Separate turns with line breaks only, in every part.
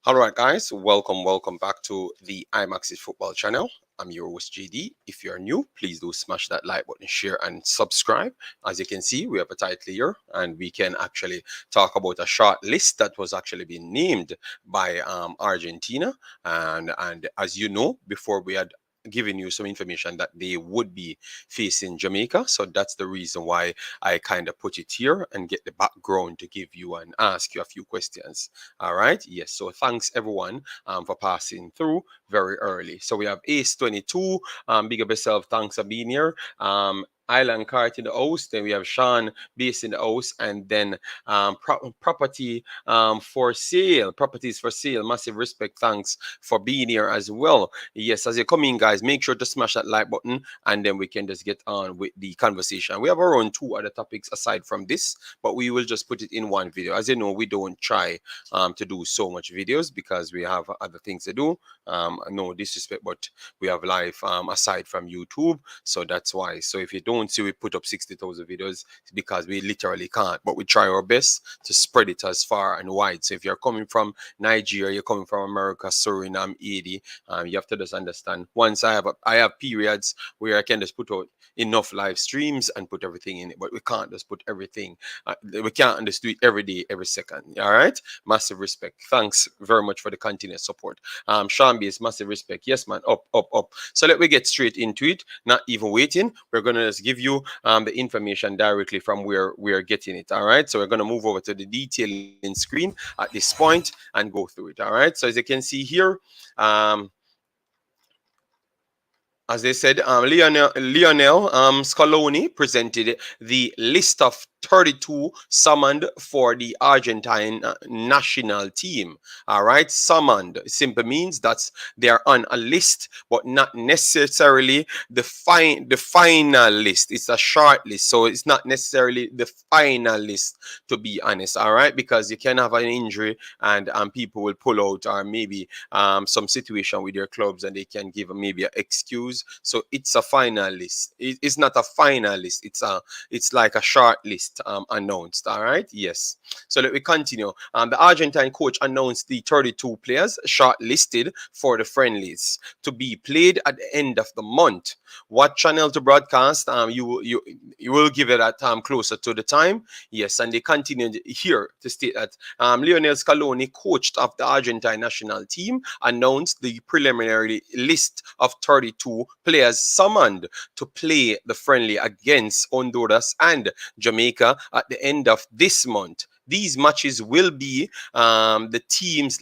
All right, guys, welcome back to the Imaxit Football channel. I'm your host JD. If you're new, please do smash that like button, share, and subscribe. As you can see, we have a title here, and we can actually talk about a short list that was actually being named by Argentina. And as you know, before we had given you some information that they would be facing Jamaica. So that's the reason why I kind of put it here and get the background to give you and ask you a few questions. All right. Yes. So thanks everyone for passing through very early. So we have Ace 22. Big up yourself. Thanks for being here. Island Cart in the house. Then we have Sean Base in the house. And then property for sale. Properties for sale. Massive respect. Thanks for being here as well. Yes, as you come in, guys, make sure to smash that like button and then we can just get on with the conversation. We have our own two other topics aside from this, but we will just put it in one video. As you know, we don't try to do so much videos because we have other things to do. No disrespect, but we have life aside from YouTube, so that's why. So if you don't see we put up 60,000 videos, it's because we literally can't, but we try our best to spread it as far and wide. So if you're coming from Nigeria, you're coming from America, Suriname, Haiti, you have to just understand. Once I have periods where I can just put out enough live streams and put everything in it, but we can't just put everything. We can't just do it every day, every second. All right, massive respect. Thanks very much for the continued support. Sean is massive respect. Yes, man. Up. So let me get straight into it. Not even waiting. We're gonna just give you the information directly from where we're getting it. All right. So we're gonna move over to the detailing screen at this point and go through it. All right. So as you can see here, as they said, Lionel Scaloni presented the list of 32 summoned for the Argentine national team. All right, summoned simply means that they are on a list, but not necessarily the final list. It's a short list, so it's not necessarily the final list, to be honest. All right, because you can have an injury and people will pull out, or maybe some situation with your clubs and they can give maybe an excuse. So it's a final list. It's not a final list. It's like a short list announced. All right. Yes. So let me continue. The Argentine coach announced the 32 players shortlisted for the friendlies to be played at the end of the month. What channel to broadcast? You will give it at closer to the time. Yes, and they continued here to state that Lionel Scaloni, coach of the Argentine national team, announced the preliminary list of 32 players summoned to play the friendly against Honduras and Jamaica at the end of this month. These matches will be the team's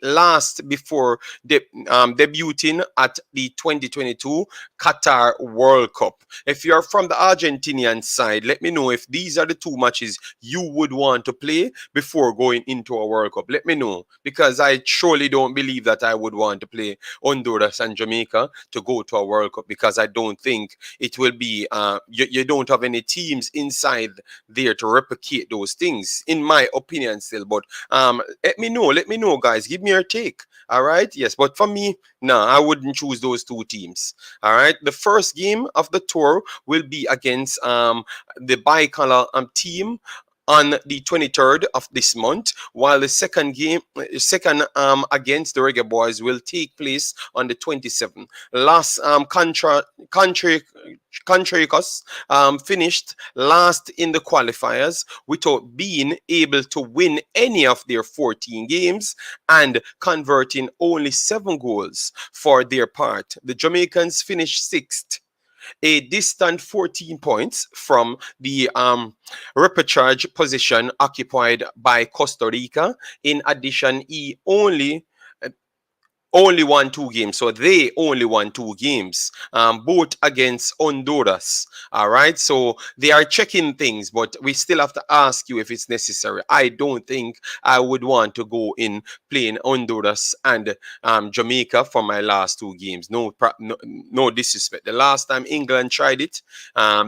last before debuting at the 2022 Qatar World Cup. If you're from the Argentinian side, let me know if these are the two matches you would want to play before going into a World Cup. Let me know, because I surely don't believe that I would want to play Honduras and Jamaica to go to a World Cup, because I don't think it will be, you don't have any teams inside there to replicate those things, in my opinion still. But let me know, guys. Give me your take. All right. Yes, but for me, no, I wouldn't choose those two teams. All right. The first game of the tour will be against the bicolor team on the 23rd of this month, while the second against the Reggae Boyz will take place on the 27th. Last Contraricos finished last in the qualifiers without being able to win any of their 14 games and converting only 7 goals for their part. The Jamaicans finished 6th, a distant 14 points from the repechage position occupied by Costa Rica. In addition, he only won 2 games. So they only won 2 games, both against Honduras. All right. So they are checking things, but we still have to ask you if it's necessary. I don't think I would want to go in playing Honduras and Jamaica for my last 2 games. No disrespect. The last time England tried it,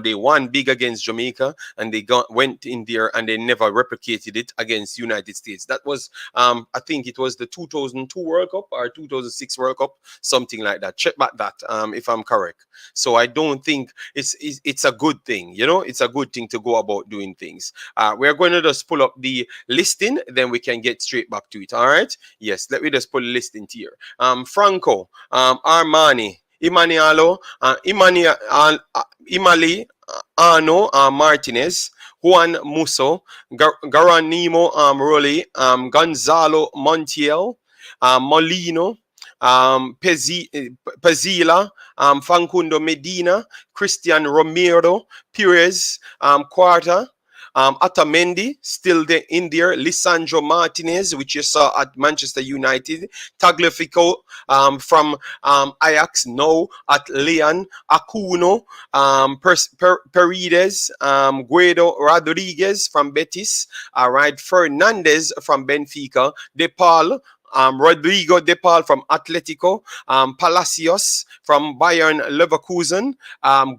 they won big against Jamaica, and they went in there and they never replicated it against United States. That was, I think it was the 2002 World Cup or 2006 World Cup, something like that. Check back that if I'm correct. So I don't think it's a good thing. It's a good thing to go about doing things. We're going to just pull up the listing, then we can get straight back to it. All right. Yes. Let me just pull the listing here. Franco, Armani, Imanialo, Imali, Arno, Martinez, Juan Musso, Garanimo Roli, Gonzalo Montiel, Molino, Pezila, Fancundo Medina, Christian Romero, Perez, Quarta, Atamendi, still in there. Lisandro Martinez, which you saw at Manchester United. Tagliafico from Ajax, now at Leon. Acuno, Paredes, Guido Rodriguez from Betis. All right, Fernandez from Benfica. De Paul, Rodrigo De Paul from Atletico, Palacios from Bayern Leverkusen,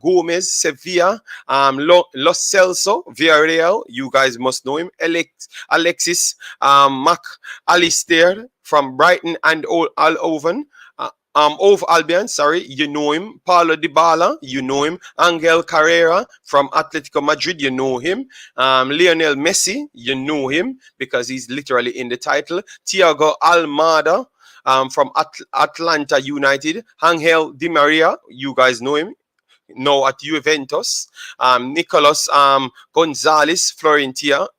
Gomez, Sevilla, Lo Celso, Villarreal, you guys must know him, Alexis, Mac Alistair from Brighton and Albion, of Albion, sorry, you know him. Paulo Dybala, you know him. Angel Carrera from Atletico Madrid, you know him. Lionel Messi, you know him because he's literally in the title. Thiago Almada from Atlanta United. Angel Di Maria, you guys know him. Now at Juventus. Nicolas Gonzalez, Fiorentina.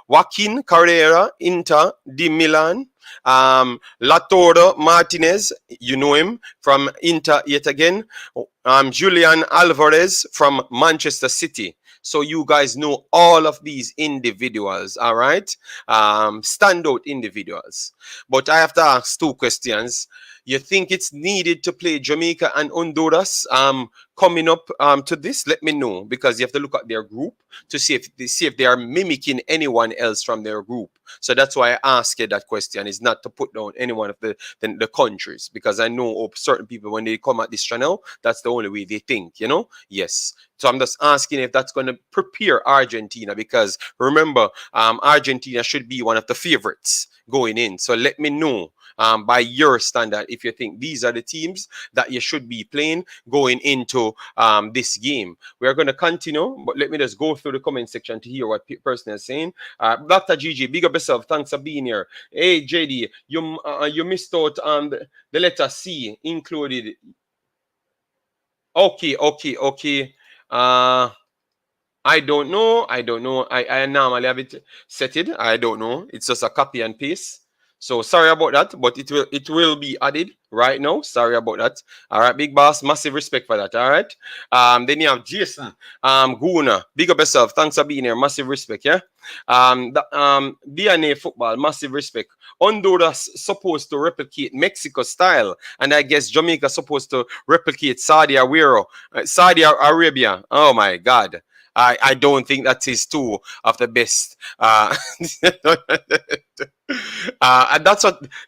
Joaquin Carrera, Inter de Milan. Latoro Martinez, you know him from Inter yet again. Julian Alvarez from Manchester City. So you guys know all of these individuals, all right? Standout individuals. But I have to ask two questions. You think it's needed to play Jamaica and Honduras coming up to this? Let me know, because you have to look at their group to see if they are mimicking anyone else from their group. So that's why I ask you that question. Is not to put down any one of the countries, because I know of certain people when they come at this channel, that's the only way they think, Yes. So I'm just asking if that's going to prepare Argentina, because remember, Argentina should be one of the favorites going in. So let me know by your standard if you think these are the teams that you should be playing going into this game. We are going to continue, but let me just go through the comment section to hear what person is saying. Dr. Gigi, big up yourself. Thanks for being here. Hey, JD, you missed out on the letter C included. Okay. I don't know. I normally have it set it. I don't know. It's just a copy and paste. So sorry about that, but it will be added right now. Sorry about that. All right, big boss, massive respect for that. All right. Then you have Jason, Guna, big up yourself. Thanks for being here. Massive respect, yeah. DNA football, massive respect. Honduras supposed to replicate Mexico style, and I guess Jamaica supposed to replicate Saudi Arabia. Oh my God. I don't think that is two of the best. And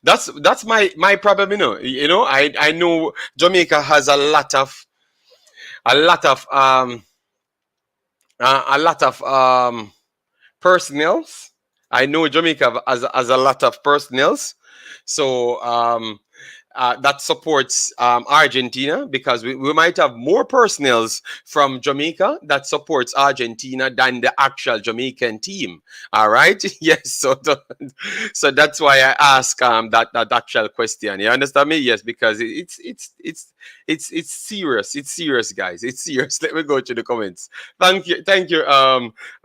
that's my problem, I know Jamaica has a lot of personnels. I know Jamaica has a lot of personnels, so that supports Argentina, because we might have more personnels from Jamaica that supports Argentina than the actual Jamaican team. All right. Yes. So that's why I ask that actual question. You understand me? Yes, because it's serious. It's serious, guys. It's serious. Let me go to the comments. Thank you,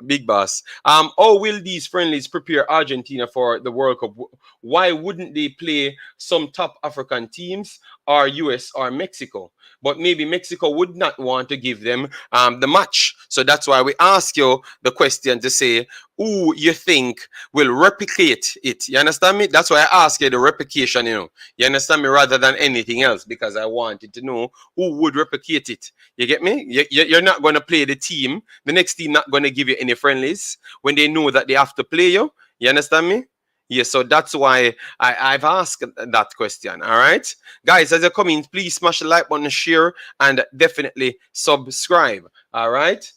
Big Boss. How will these friendlies prepare Argentina for the World Cup? Why wouldn't they play some top African teams, or US or Mexico? But maybe Mexico would not want to give them the match. So that's why we ask you the question to say who you think will replicate it. You understand me? That's why I ask you the replication, You understand me? Rather than anything else, because I wanted to know who would replicate it. You get me? You're not going to play the team. The next team not going to give you any friendlies when they know that they have to play you. You understand me? Yes, so that's why I've asked that question. All right, guys, as you come in, please smash the like button, share, and definitely subscribe. All right.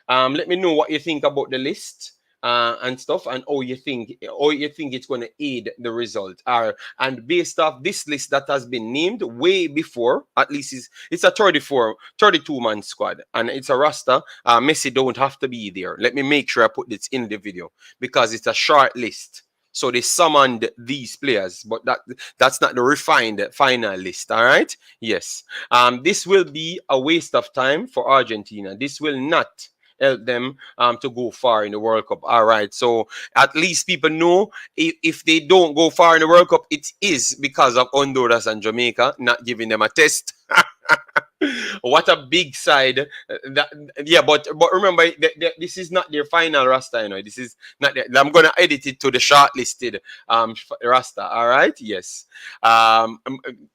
Let me know what you think about the list. and stuff, and how you think it's going to aid the result. And based off this list that has been named way before, at least it's a 32-man squad, and it's a roster. Messi don't have to be there. Let me make sure I put this in the video because it's a short list. So they summoned these players, but that's not the refined final list. All right. Yes. This will be a waste of time for Argentina. This will not help them to go far in the World Cup. All right. So at least people know if they don't go far in the World Cup, it is because of Honduras and Jamaica not giving them a test. What a big side that, yeah, but remember this is not their final roster, this is not I'm gonna edit it to the shortlisted roster. All right. Yes.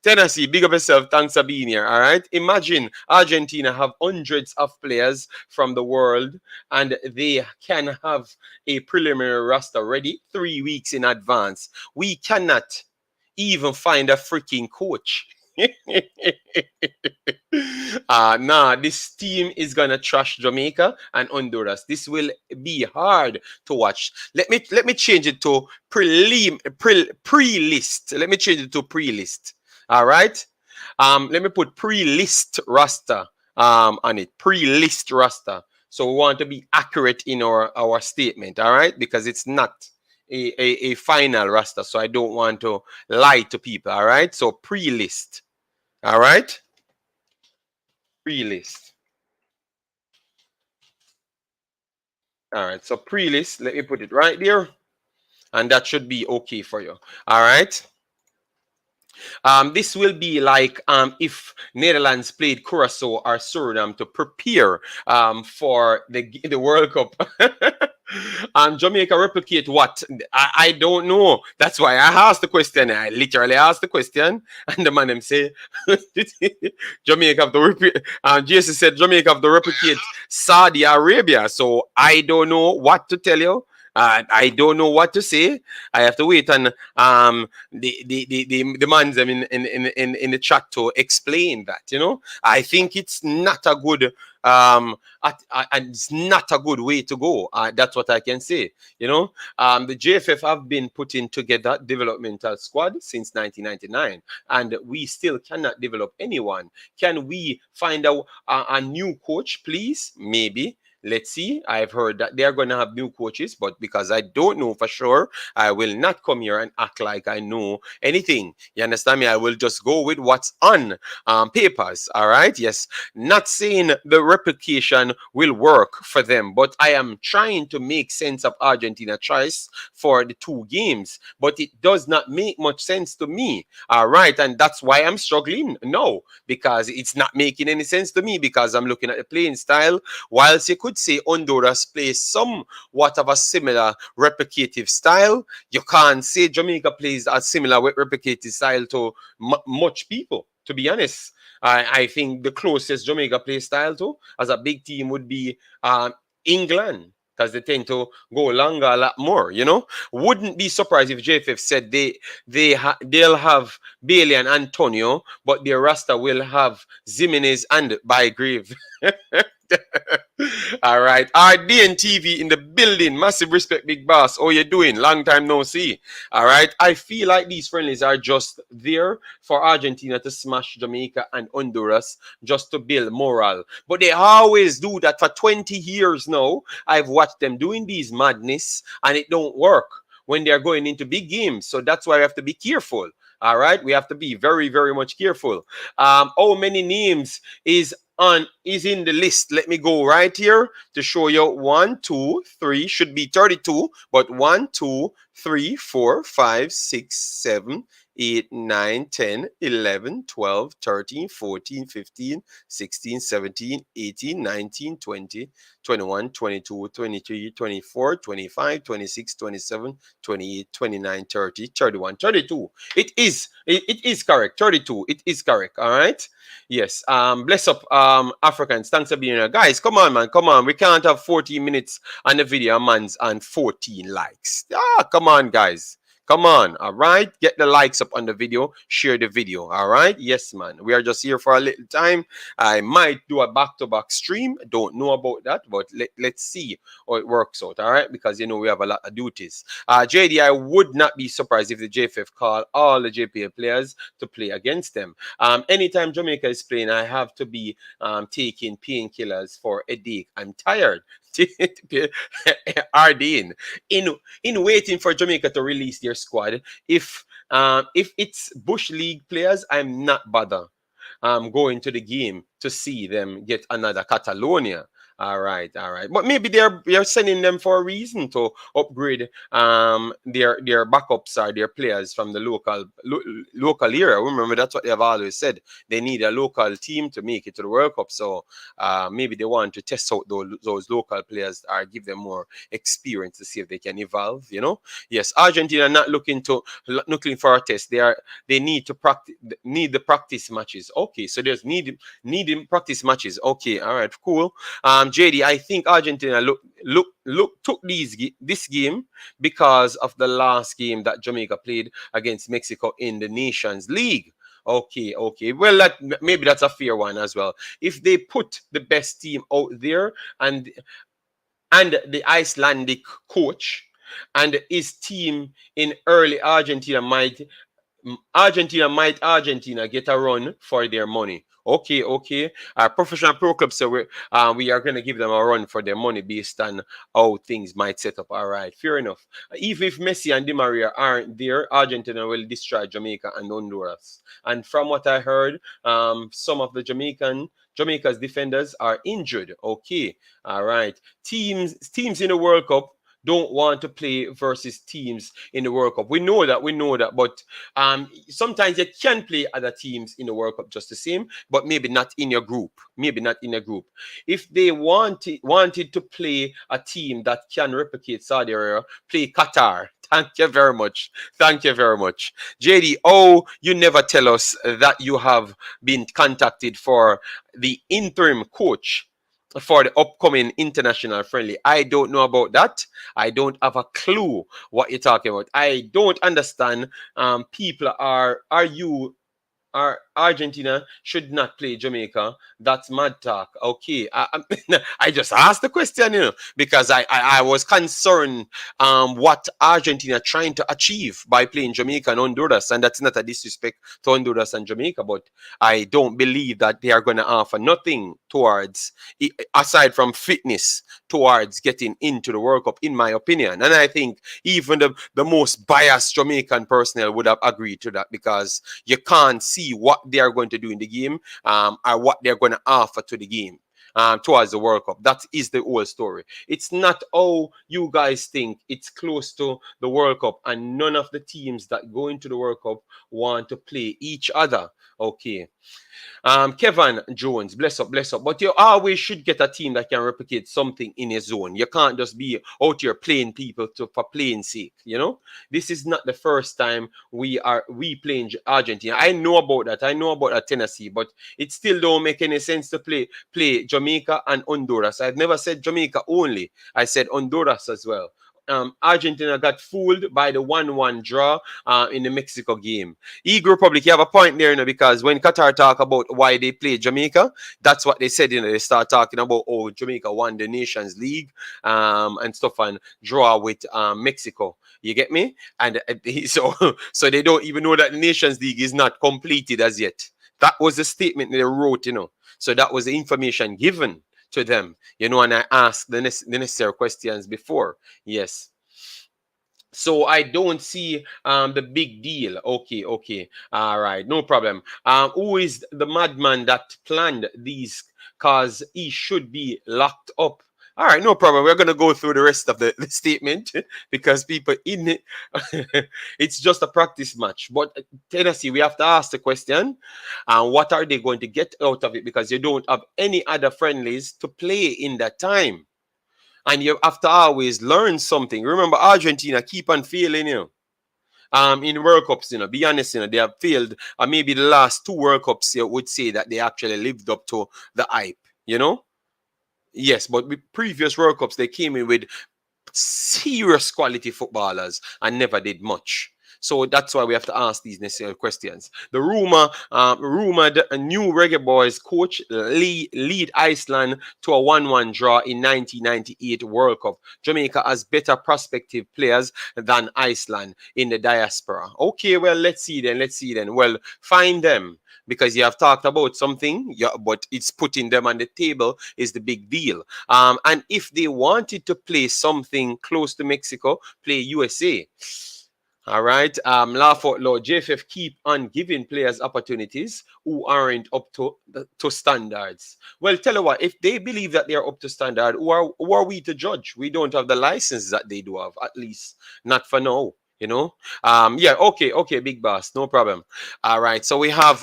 Tennessee, big up yourself. Thanks for being here. All right. Imagine Argentina have hundreds of players from the world, and they can have a preliminary roster ready 3 weeks in advance. We cannot even find a freaking coach. Nah, this team is gonna trash Jamaica and Honduras. This will be hard to watch. Let me change it to pre-list. Let me change it to pre-list. All right. Let me put pre-list roster on it. Pre-list roster. So we want to be accurate in our statement. All right, because it's not a final roster. So I don't want to lie to people. All right. So pre-list. All right. Pre-list. All right. So pre-list, let me put it right there. And that should be okay for you. All right. This will be like if Netherlands played Curacao or Suriname to prepare for the World Cup. Jamaica replicate what? I don't know. That's why I asked the question. I literally asked the question, and the man them say Jamaica have to repeat. Jason said Jamaica have to replicate Saudi Arabia. So I don't know what to tell you. I don't know what to say. I have to wait and the man's in the chat to explain that. I think it's not a good it's not a good way to go. That's what I can say. The JFF have been putting together developmental squad since 1999, and we still cannot develop anyone. Can we find a new coach, please? Maybe. Let's see. I've heard that they're going to have new coaches, but because I don't know for sure, I will not come here and act like I know anything. You understand me? I will just go with what's on papers. All right. Yes. Not saying the replication will work for them, but I am trying to make sense of Argentina choice for the 2 games, but it does not make much sense to me. All right. And that's why I'm struggling. No, because it's not making any sense to me, because I'm looking at the playing style. Whilst you could say Honduras plays somewhat of a similar replicative style, you can't say Jamaica plays a similar replicative style to much people, to be honest. I think the closest Jamaica play style to as a big team would be England, because they tend to go longer a lot more. Wouldn't be surprised if JFF said they'll have Bailey and Antonio, but their roster will have Jimenez and Bygrave. All right. RDN in the building. Massive respect, big boss. How you doing? Long time no see. All right. I feel like these friendlies are just there for Argentina to smash Jamaica and Honduras just to build morale. But they always do that for 20 years now. I've watched them doing these madness, and it don't work when they're going into big games. So that's why we have to be careful. All right. We have to be very, very much careful. How many names is in the list? Let me go right here to show you. 1, 2, 3 should be 32, but 1, 2, 3, 4, 5, 6, 7, 8, 9, 10, 11, 12, 13, 14, 15, 16, 17, 18, 19, 20, 21, 22, 23, 24, 25, 26, 27, 28, 29, 30, 31, 32. It is correct. 32. It is correct. All right. Yes. Bless up Africans. Thanks for being here. Guys, come on, man. Come on. We can't have 14 minutes on the video, man's, and 14 likes. Come on, guys. Come on, all right? Get the likes up on the video, share the video, all right? Yes, man. We are just here for a little time. I might do a back-to-back stream. Don't know about that, but let's see how it works out, all right? Because, we have a lot of duties. JD, I would not be surprised if the JFF call all the JPA players to play against them. Anytime Jamaica is playing, I have to be taking painkillers for a headache. I'm tired. Ardeen, in waiting for Jamaica to release their squad, if it's Bush League players, I'm not bothered going to the game to see them get another Catalonia. All right, all right. But maybe they're sending them for a reason to upgrade their backups or their players from the local area. Remember, that's what they have always said. They need a local team to make it to the World Cup. So maybe they want to test out those local players or give them more experience to see if they can evolve. Yes, Argentina not looking for a test. They need to practice, need the practice matches. Okay, so there's needing practice matches. Okay, all right, cool. JD, I think Argentina took this game because of the last game that Jamaica played against Mexico in the Nations League. Okay. Well, maybe that's a fair one as well. If they put the best team out there and the Icelandic coach and his team in early Argentina get a run for their money. Okay. Our professional pro clubs, so we are going to give them a run for their money based on how things might set up. All right, fair enough. Even if Messi and Di Maria aren't there, Argentina will destroy Jamaica and Honduras. And from what I heard, some of the Jamaica's defenders are injured. Okay, all right. Teams in the World Cup don't want to play versus teams in the World Cup. We know that. But sometimes you can play other teams in the World Cup just the same, but maybe not in your group. If they wanted to play a team that can replicate Saudi Arabia, play Qatar. Thank you very much. JD, you never tell us that you have been contacted for the interim coach for the upcoming international friendly. I don't know about that. I don't have a clue what you're talking about. I don't understand. People are Argentina should not play Jamaica. That's mad talk. Okay, I just asked the question, because I was concerned what Argentina trying to achieve by playing Jamaica and Honduras, and that's not a disrespect to Honduras and Jamaica, but I don't believe that they are going to offer nothing towards, aside from fitness, towards getting into the World Cup, in my opinion. And I think even the most biased Jamaican personnel would have agreed to that, because you can't see what they are going to do in the game or what they're going to offer to the game towards the World Cup. That is the whole story. It's not how you guys think it's close to the World Cup, and none of the teams that go into the World Cup want to play each other. Okay. Kevin Jones, bless up. But you always should get a team that can replicate something in a zone. You can't just be out here playing people for playing sake. This is not the first time we playing Argentina. I know about that. I know about that Tennessee, but it still don't make any sense to play Jamaica and Honduras. I've never said Jamaica only. I said Honduras as well. Argentina got fooled by the 1-1 draw in the Mexico game. Eagle Republic, you have a point there, because when Qatar talk about why they play Jamaica, that's what they said. They start talking about, Jamaica won the Nations League and stuff, and draw with Mexico. You get me? And so they don't even know that the Nations League is not completed as yet. That was the statement they wrote, So that was the information given to them, and I asked the necessary questions before. Yes. So I don't see the big deal. Okay. All right, no problem. Who is the madman that planned these? Cause he should be locked up. All right, no problem. We're going to go through the rest of the statement because people in it, it's just a practice match. But Tennessee, we have to ask the question, what are they going to get out of it? Because you don't have any other friendlies to play in that time. And you have to always learn something. Remember, Argentina keep on failing, in World Cups, be honest, they have failed. And maybe the last 2 World Cups, you would say that they actually lived up to the hype, Yes, but with previous World Cups, they came in with serious quality footballers and never did much. So that's why we have to ask these necessary questions. The rumored new Reggae Boyz coach lead Iceland to a 1-1 draw in 1998 World Cup. Jamaica has better prospective players than Iceland in the diaspora. Okay, well, let's see then. Let's see then. Well, find them because you have talked about something, yeah, but it's putting them on the table is the big deal. And if they wanted to play something close to Mexico, play USA. All right. Laugh out loud. JFF keep on giving players opportunities who aren't up to standards. Well, tell you what, if they believe that they're up to standard, who are we to judge? We don't have the license that they do have, at least not for now. You know, yeah, okay, big boss, no problem. All right, so we have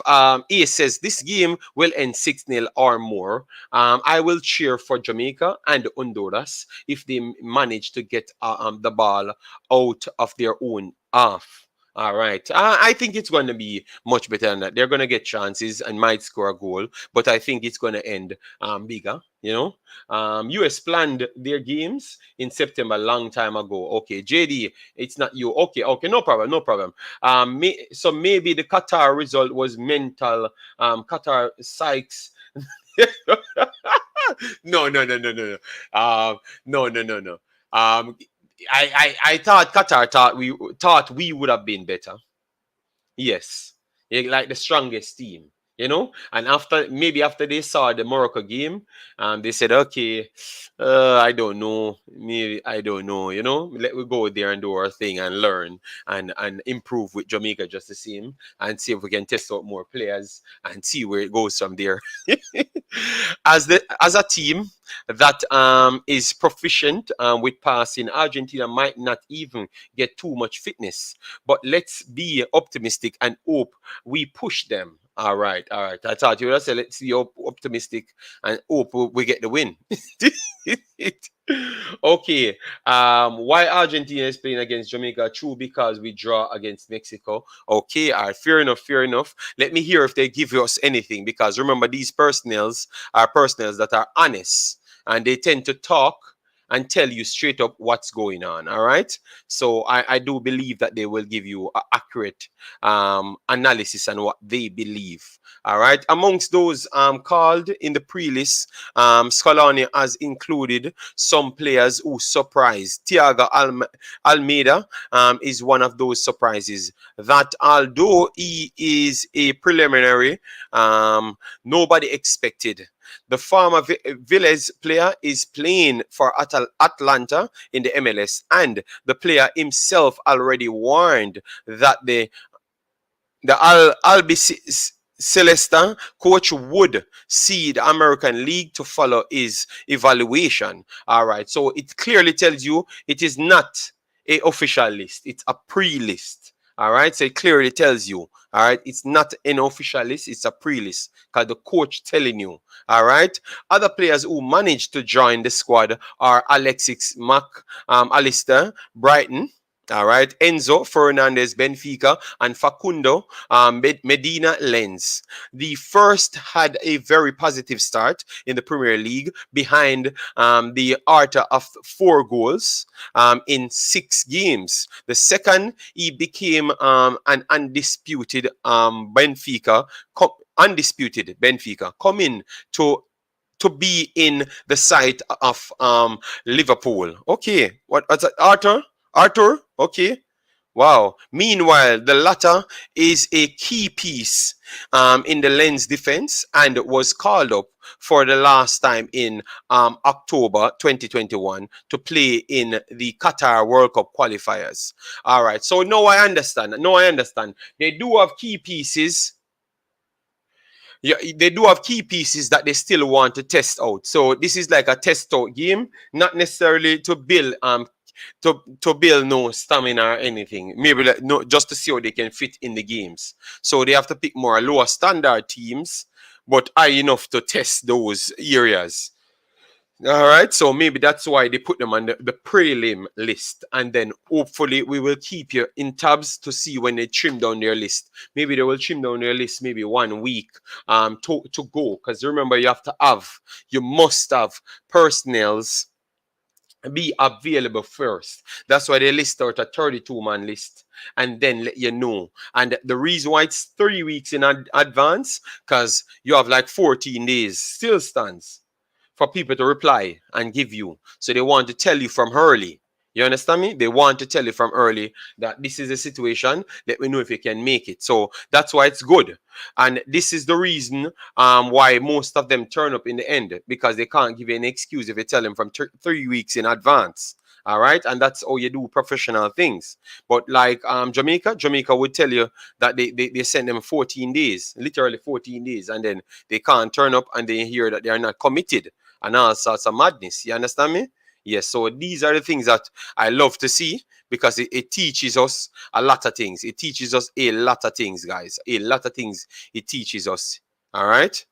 Ace says this game will end 6-0 or more. I will cheer for Jamaica and Honduras if they manage to get the ball out of their own half. All right. I think it's going to be much better than that. They're going to get chances and might score a goal, but I think it's going to end bigger. You know, US planned their games in September, long time ago. Okay, JD, it's not you. Okay, no problem, no problem. So maybe the Qatar result was mental. Qatar Sykes. No. No. I thought Qatar thought we would have been better. Yes. Like the strongest team, you know? And maybe after they saw the Morocco game, they said, okay, I don't know. Maybe I don't know, you know? Let we go there and do our thing and learn and improve with Jamaica just the same and see if we can test out more players and see where it goes from there. As a team that is proficient with passing, Argentina might not even get too much fitness. But let's be optimistic and hope we push them. All right. I thought you would have said let's be optimistic and hope we get the win. Okay. Why Argentina is playing against Jamaica? True, because we draw against Mexico. Okay. All right. Fair enough. Fair enough. Let me hear if they give us anything, because remember, these personnels are personnels that are honest and they tend to talk and tell you straight up what's going on. All right. So I do believe that they will give you accurate analysis on what they believe. All right. Amongst those called in the pre-list, Scaloni has included some players who surprised. Thiago Almeida is one of those surprises that although he is a preliminary, nobody expected. The former Vélez player is playing for Atlanta in the MLS, and the player himself already warned that the Albi Celesta coach would see the American League to follow his evaluation. All right, so it clearly tells you it is not a official list; it's a pre-list. All right, so it clearly tells you. All right, it's not an official list; it's a pre-list because the coach telling you. All right, other players who managed to join the squad are Alexis Mack, Alistair Brighton. All right, Enzo Fernandez, Benfica, and Facundo Medina Lens. The first had a very positive start in the Premier League behind the arter of 4 goals in 6 games. The second, he became an undisputed Benfica coming to be in the sight of Liverpool. Okay, what's that? Arthur? Okay. Wow. Meanwhile, the latter is a key piece in the Lens defense and was called up for the last time in October 2021 to play in the Qatar World Cup qualifiers. All right. So now I understand. They do have key pieces. Yeah, they do have key pieces that they still want to test out. So this is like a test out game, not necessarily to build to build no stamina or anything. Maybe like, no, just to see how they can fit in the games. So they have to pick more lower standard teams, but high enough to test those areas. All right, so maybe that's why they put them on the prelim list, and then hopefully we will keep you in tabs to see when they trim down their list. Maybe they will trim down their list maybe 1 week to go, because remember you must have personnels be available first. That's why they list out a 32-man list and then let you know. And the reason why it's 3 weeks in advance, because you have like 14 days still stands for people to reply and give you. So they want to tell you from early. You understand me? They want to tell you from early that this is a situation. Let me know if you can make it. So that's why it's good. And this is the reason why most of them turn up in the end, because they can't give you an excuse if you tell them from 3 weeks in advance. All right, and that's how you do professional things. But like Jamaica would tell you that they send them 14 days, literally 14 days, and then they can't turn up and they hear that they are not committed and all sorts of madness. You understand me? Yes, so these are the things that I love to see, because it teaches us a lot of things. It teaches us a lot of things, guys. A lot of things it teaches us. All right?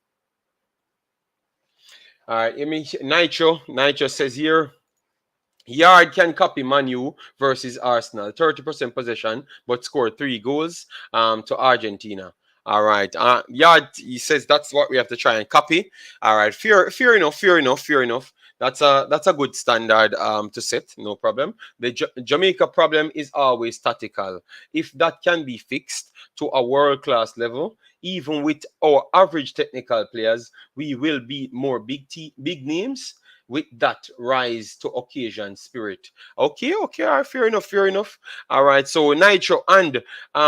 All right, Nitro says here, Yard can copy Manu versus Arsenal. 30% possession, but scored 3 goals to Argentina. All right. Yard, he says that's what we have to try and copy. All right. Fair enough. That's a good standard to set. No problem. The Jamaica problem is always tactical. If that can be fixed to a world-class level, even with our average technical players, we will beat more big names with that rise to occasion spirit. Okay, all right, fair enough. All right, so Nitro and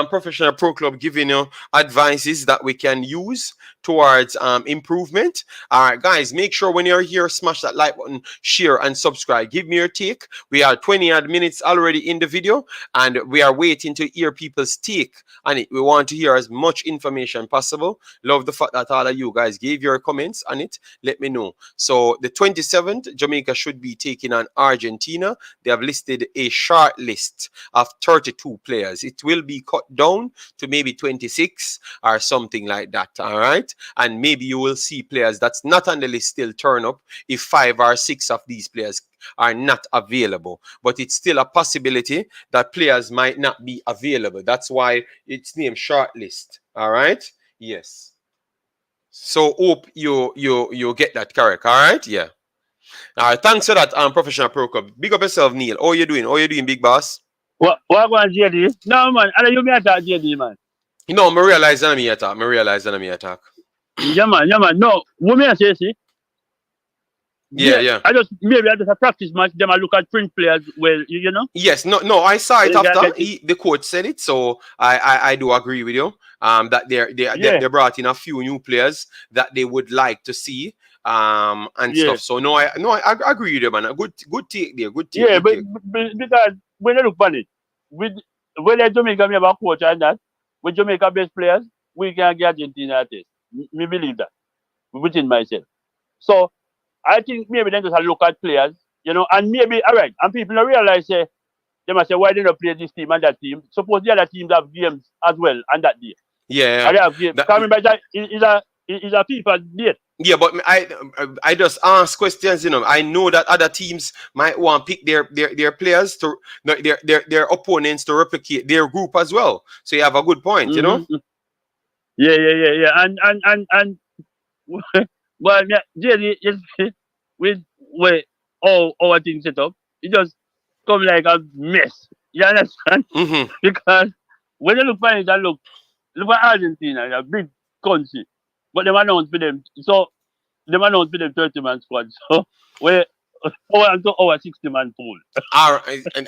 Professional Pro Club giving you advices that we can use towards improvement. All right, guys, make sure when you're here, smash that like button, share, and subscribe. Give me your take. We are 20 odd minutes already in the video, and we are waiting to hear people's take on it. We want to hear as much information possible. Love the fact that all of you guys gave your comments on it. Let me know. So the 27th, Jamaica should be taking on Argentina. They have listed a short list of 32 players. It will be cut down to maybe 26 or something like that. All right. And maybe you will see players that's not on the list still turn up if 5 or 6 of these players are not available. But it's still a possibility that players might not be available. That's why it's named short list. All right. Yes. So hope you get that correct. All right. Yeah. All right. Thanks for that, Professional Pro Club. Big up yourself, Neil. How you doing? How you doing, big boss?
What going JD? No man, I you me attack JD man.
You know, I realize that me attack. I realize that me attack.
Yeah man. No, what me I say see?
Yeah,
Yeah,
yeah.
maybe I just a practice match. Them I look at print players. Well, you know.
Yes, no. I saw it
You can
after
get it.
the coach said it, so I do agree with you. That
Yeah,
they brought in a few new players that they would like to see and
yeah,
stuff. So I agree with you, man. A good take there. Good take.
yeah.
Good
But,
take.
because when I look on it, with when I Jamaica me have a coach and that, with Jamaica best players, we can get Argentina at it. Me believe that within myself. So I think maybe then just a look at players, and maybe all right, and people don't realize they must say why they don't play this team and that team. Suppose the other teams have games as well on that day.
Yeah,
And they have games.
that,
Because remember that is a FIFA date.
yeah. But I just ask questions. I know that other teams might want to pick their players to no, their opponents to replicate their group as well. So you have a good point.
Mm-hmm. Yeah. And well, yeah, JD is with all our things set up. It just come like a mess. You understand?
Mm-hmm.
Because when you look for it, look at Argentina, a big country, but them announced for them. So them announced for them 30-man squad. So we our 60-man pool.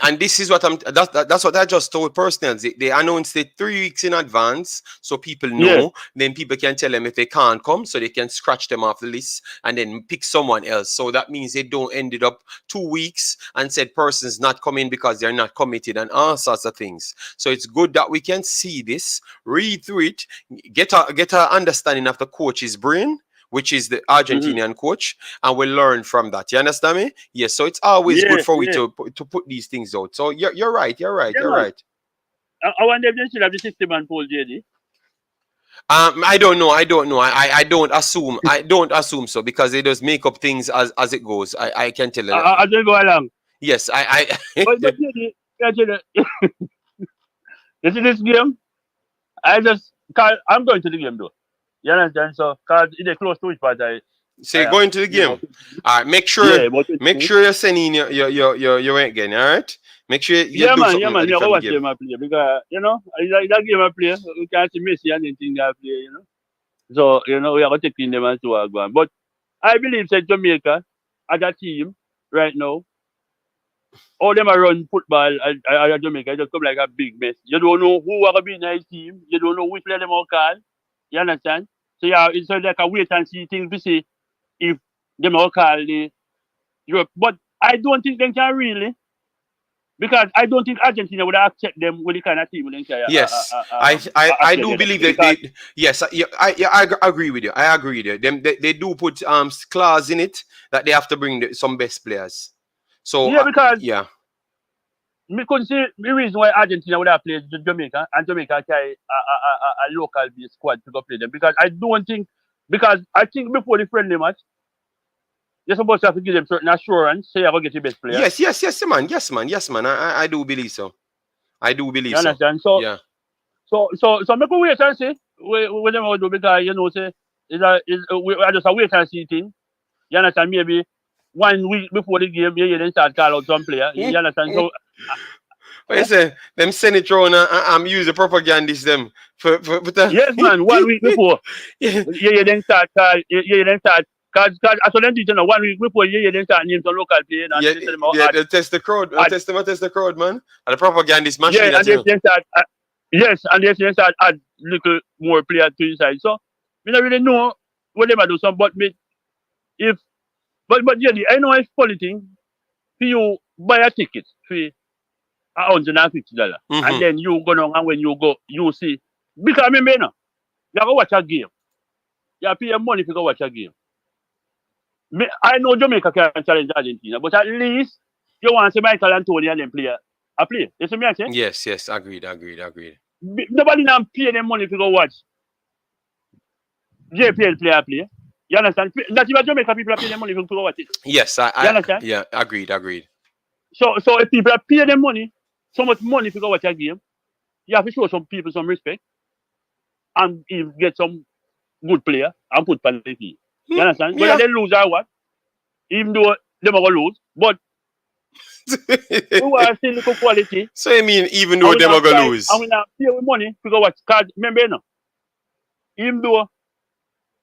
And this is what that's what I just told personals. They announced it 3 weeks in advance so people
Yeah.
know. Then people can tell them if they can't come, so they can scratch them off the list and then pick someone else. So that means they don't ended up 2 weeks and said person's not coming because they're not committed and all sorts of things. So it's good that we can see this, read through it, get a understanding of the coach's brain, which is the
Mm-hmm.
Argentinian coach, and we learn from that. You understand me? Yes. So it's always good for we
Yeah.
to put these things out. So you're right. You're right.
Yeah,
You're
man.
right.
I wonder if they still have the 60-man pool, JD.
I don't know. I don't assume. I don't assume so because they just make up things as it goes. I can tell you that.
I don't go along.
Yes.
But JD, I tell you, you see this game? I'm going to the game though. You understand? So, because it's close to which part
So you're going to the game. All right, make sure you're sending your rent again, all right? Make sure you do something
man.
from
Go
the
watch
game.
them play because that game I play, we can't see Messi and anything I play, So we are taking them as to our ground. But I believe that Jamaica as a team right now, all them are run football at Jamaica, it just come like a big mess. You don't know who are gonna be in the team. You don't know which player them all call. You understand? So yeah, it's like a wait and see thing to see if them all call the Europe. But I don't think they can really, because I don't think Argentina would accept them with the kind of team they can
Yes, I do believe that they. Yes, I agree with you. I agree with you. They do put clause in it that they have to bring some best players. So
yeah, because
yeah.
me could see the reason why Argentina would have played Jamaica and Jamaica carry a local based squad to go play them, because I think before the friendly match, you're supposed to have to give them certain assurance, say you're gonna get the best player.
Yes, man. I do believe so.
You understand? So
yeah.
So make we wait and see what them will do, because say we are just a wait and see thing. You understand? Maybe 1 week before the game, you then start call out some player. You understand? So
what you say? Them senator and I'm using propagandist them for
yes, man. 1 week before, you then start call. You then start. Cause I told them this, 1 week before, you then start name some local player and tell them
they test the crowd. Test the crowd, man. And the propagandist machine.
Yeah, and they then start. Yes, and they then start add little more players to inside. So we don't really know what they might do. Some, but yeah, I know it's funny thing. If you buy a ticket for $150, and then you go down, and when you go, you see, because remember, you go watch a game. You pay your money if you go watch a game. I know Jamaica can challenge Argentina, but at least you want to see Michael Antonio and them play. You see me I say?
Yes, agreed.
Nobody now pay them money if you go watch JPL play. You understand? That's even Jamaica people are paying them money if you go watch it.
Yes, I
understand?
Yeah, agreed.
So if people are paying them money, so much money if you go watch a game, you have to show some people some respect and get some good player and put on the field. You understand? Whether they lose or what, even though they are going to lose, but we are still looking quality.
So you mean even though they are going to lose?
And we now pay with money to go watch. Because remember, even though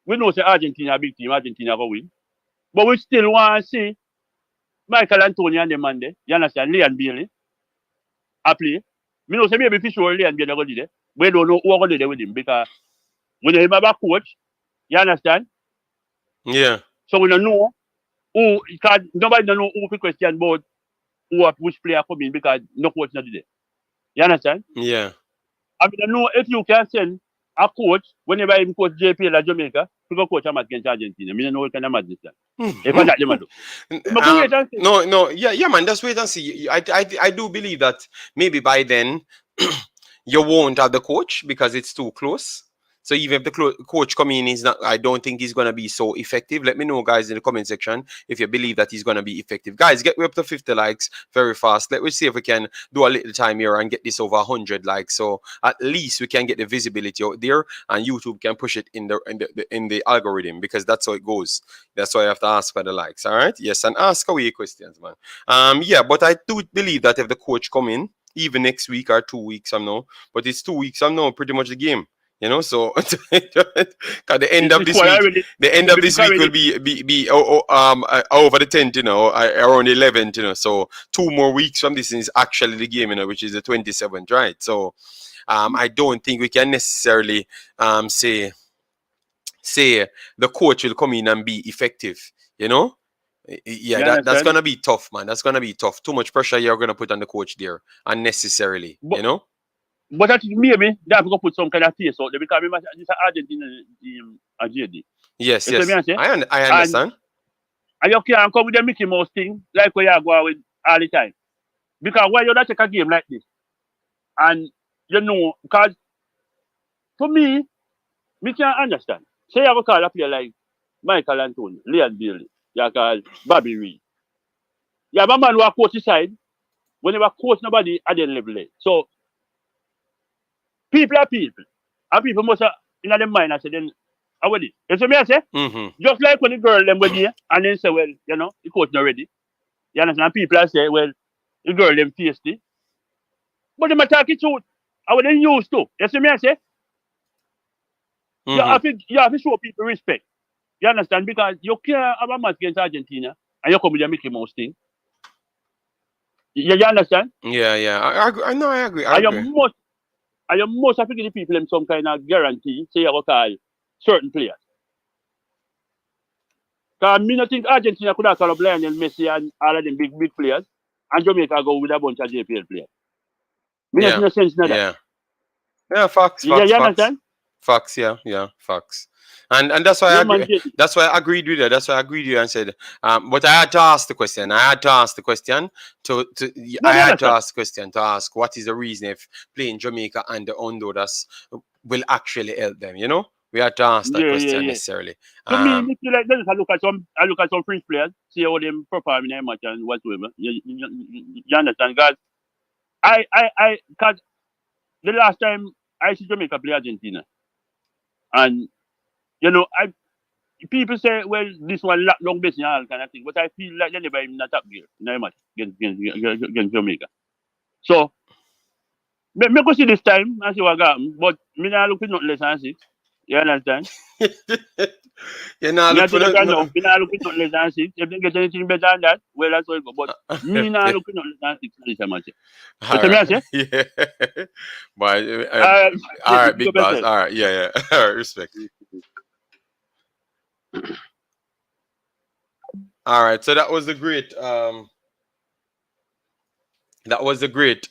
we know say Argentina a big team, Argentina will win, but we still want to see Michael Antonio and the man there. You understand? Leon Bailey a play. We know say maybe for sure Leon Bailey go do there. We don't know who are going to do there with him, because we don't have a coach. You understand?
Yeah.
So we don't know who, because nobody don't know who to question about which player come in, because no coach not there. You understand?
Yeah.
I mean, I know if you can send a coach, whenever you coach JPL at Jamaica, to go coach a match against Argentina. I mean, I know what kind of match this is. If I that do.
No, yeah, man, just wait and see. I do believe that maybe by then you won't have the coach because it's too close. So even if the coach come in, I don't think he's going to be so effective. Let me know, guys, in the comment section if you believe that he's going to be effective. Guys, get me up to 50 likes very fast. Let's see if we can do a little time here and get this over 100 likes. So at least we can get the visibility out there, and YouTube can push it in the algorithm, because that's how it goes. That's why I have to ask for the likes. All right? Yes, and ask away questions, man. Yeah, but I do believe that if the coach come in, even next week or 2 weeks from now, but it's 2 weeks from now, pretty much the game. So at the end of this week, will be over the 10th, around the 11th, so 2 more weeks from this is actually the game, which is the 27th, right? So I don't think we can necessarily say the coach will come in and be effective, Yeah, that's gonna be tough, man. That's gonna be tough. Too much pressure you're gonna put on the coach there unnecessarily,
But I think maybe they have to put some kind of face out there, because remember this is Argentina JD.
Yes. I understand.
And you can't come with the Mickey Mouse thing like where you go with all the time. Because why you not take a game like this? And because for me can't understand. Say you have a call a player like Michael Antonio, Leon Bailey, you call Bobby Reed. You have a man who coach his side, whenever coach nobody at the level. So people are people. And people must have in their mind, I say then How it? You see me I say?
Mm-hmm.
Just like when the girl them were there and then say, well, you know, the coach not ready. You understand? People are say, well, the girl them tasty. But them attack it truth. I would used to. You see me I say?
Mm-hmm.
You have to show people respect. You understand? Because you can't have a match against Argentina and you come with your Mickey Mouse thing. You understand?
Yeah, yeah. I know. I agree. I
And
agree.
you must have to give the people them some kind of guarantee, say you go call certain players. Because me not think Argentina could have called up Lionel Messi and all of them big players, and Jamaica go with a bunch of JPL players. Me not see
Yeah,
no sense in that.
yeah, yeah. Facts,
You,
facts,
you
facts,
understand?
facts. Yeah, yeah. Facts. And that's why I
Yeah,
agree.
man, JD.
That's why I agreed with you. That's why I agreed with you and said. But I had to ask the question. I had to ask the question to.
No,
I
me
had to
understand.
ask the question to ask what is the reason if playing Jamaica and the Honduras will actually help them. You know, we had to ask that
Yeah, yeah,
question
yeah.
necessarily.
To me,
Um,
me feel like this. I look at some French players, see how them perform in their match and whatsoever. You understand? Cause the last time I see Jamaica play Argentina, and you know, people say, well, this one lock long base and all kind of thing, but I feel like they never even attack gear in their match against Jamaica. So, me go see this time and see what got happen, but me not looking nothing less than six. You understand?
you know,
Me
look
I
for
tell you right now,
nothing.
me not looking nothing less than six. If they get anything better than that, well, that's how it go. But me not looking nothing less than six for this time, I say. You
All
see me, I
right.
say?
Yeah. But
Uh,
all right,
big
big
up
boss.
yourself.
All right. Yeah, yeah. All right. Respect. All right. So that was a great. That was a great.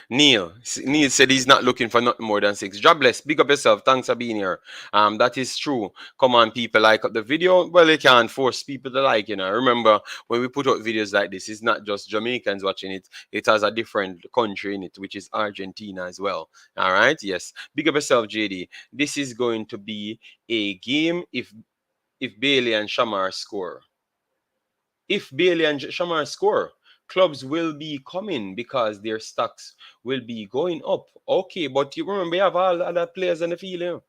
Neil. Neil said he's not looking for nothing more than six. Jobless. Big up yourself. Thanks for being here. That is true. Come on, people, like up the video. Well, they can't force people to like. You know. Remember when we put out videos like this, it's not just Jamaicans watching it. It has a different country in it, which is Argentina as well. All right. Yes. Big up yourself, JD. This is going to be a game if Bailey and Shamar score. If Bailey and Shamar score, clubs will be coming because their stocks will be going up. Okay, but you remember you have all the other players on the field. You know?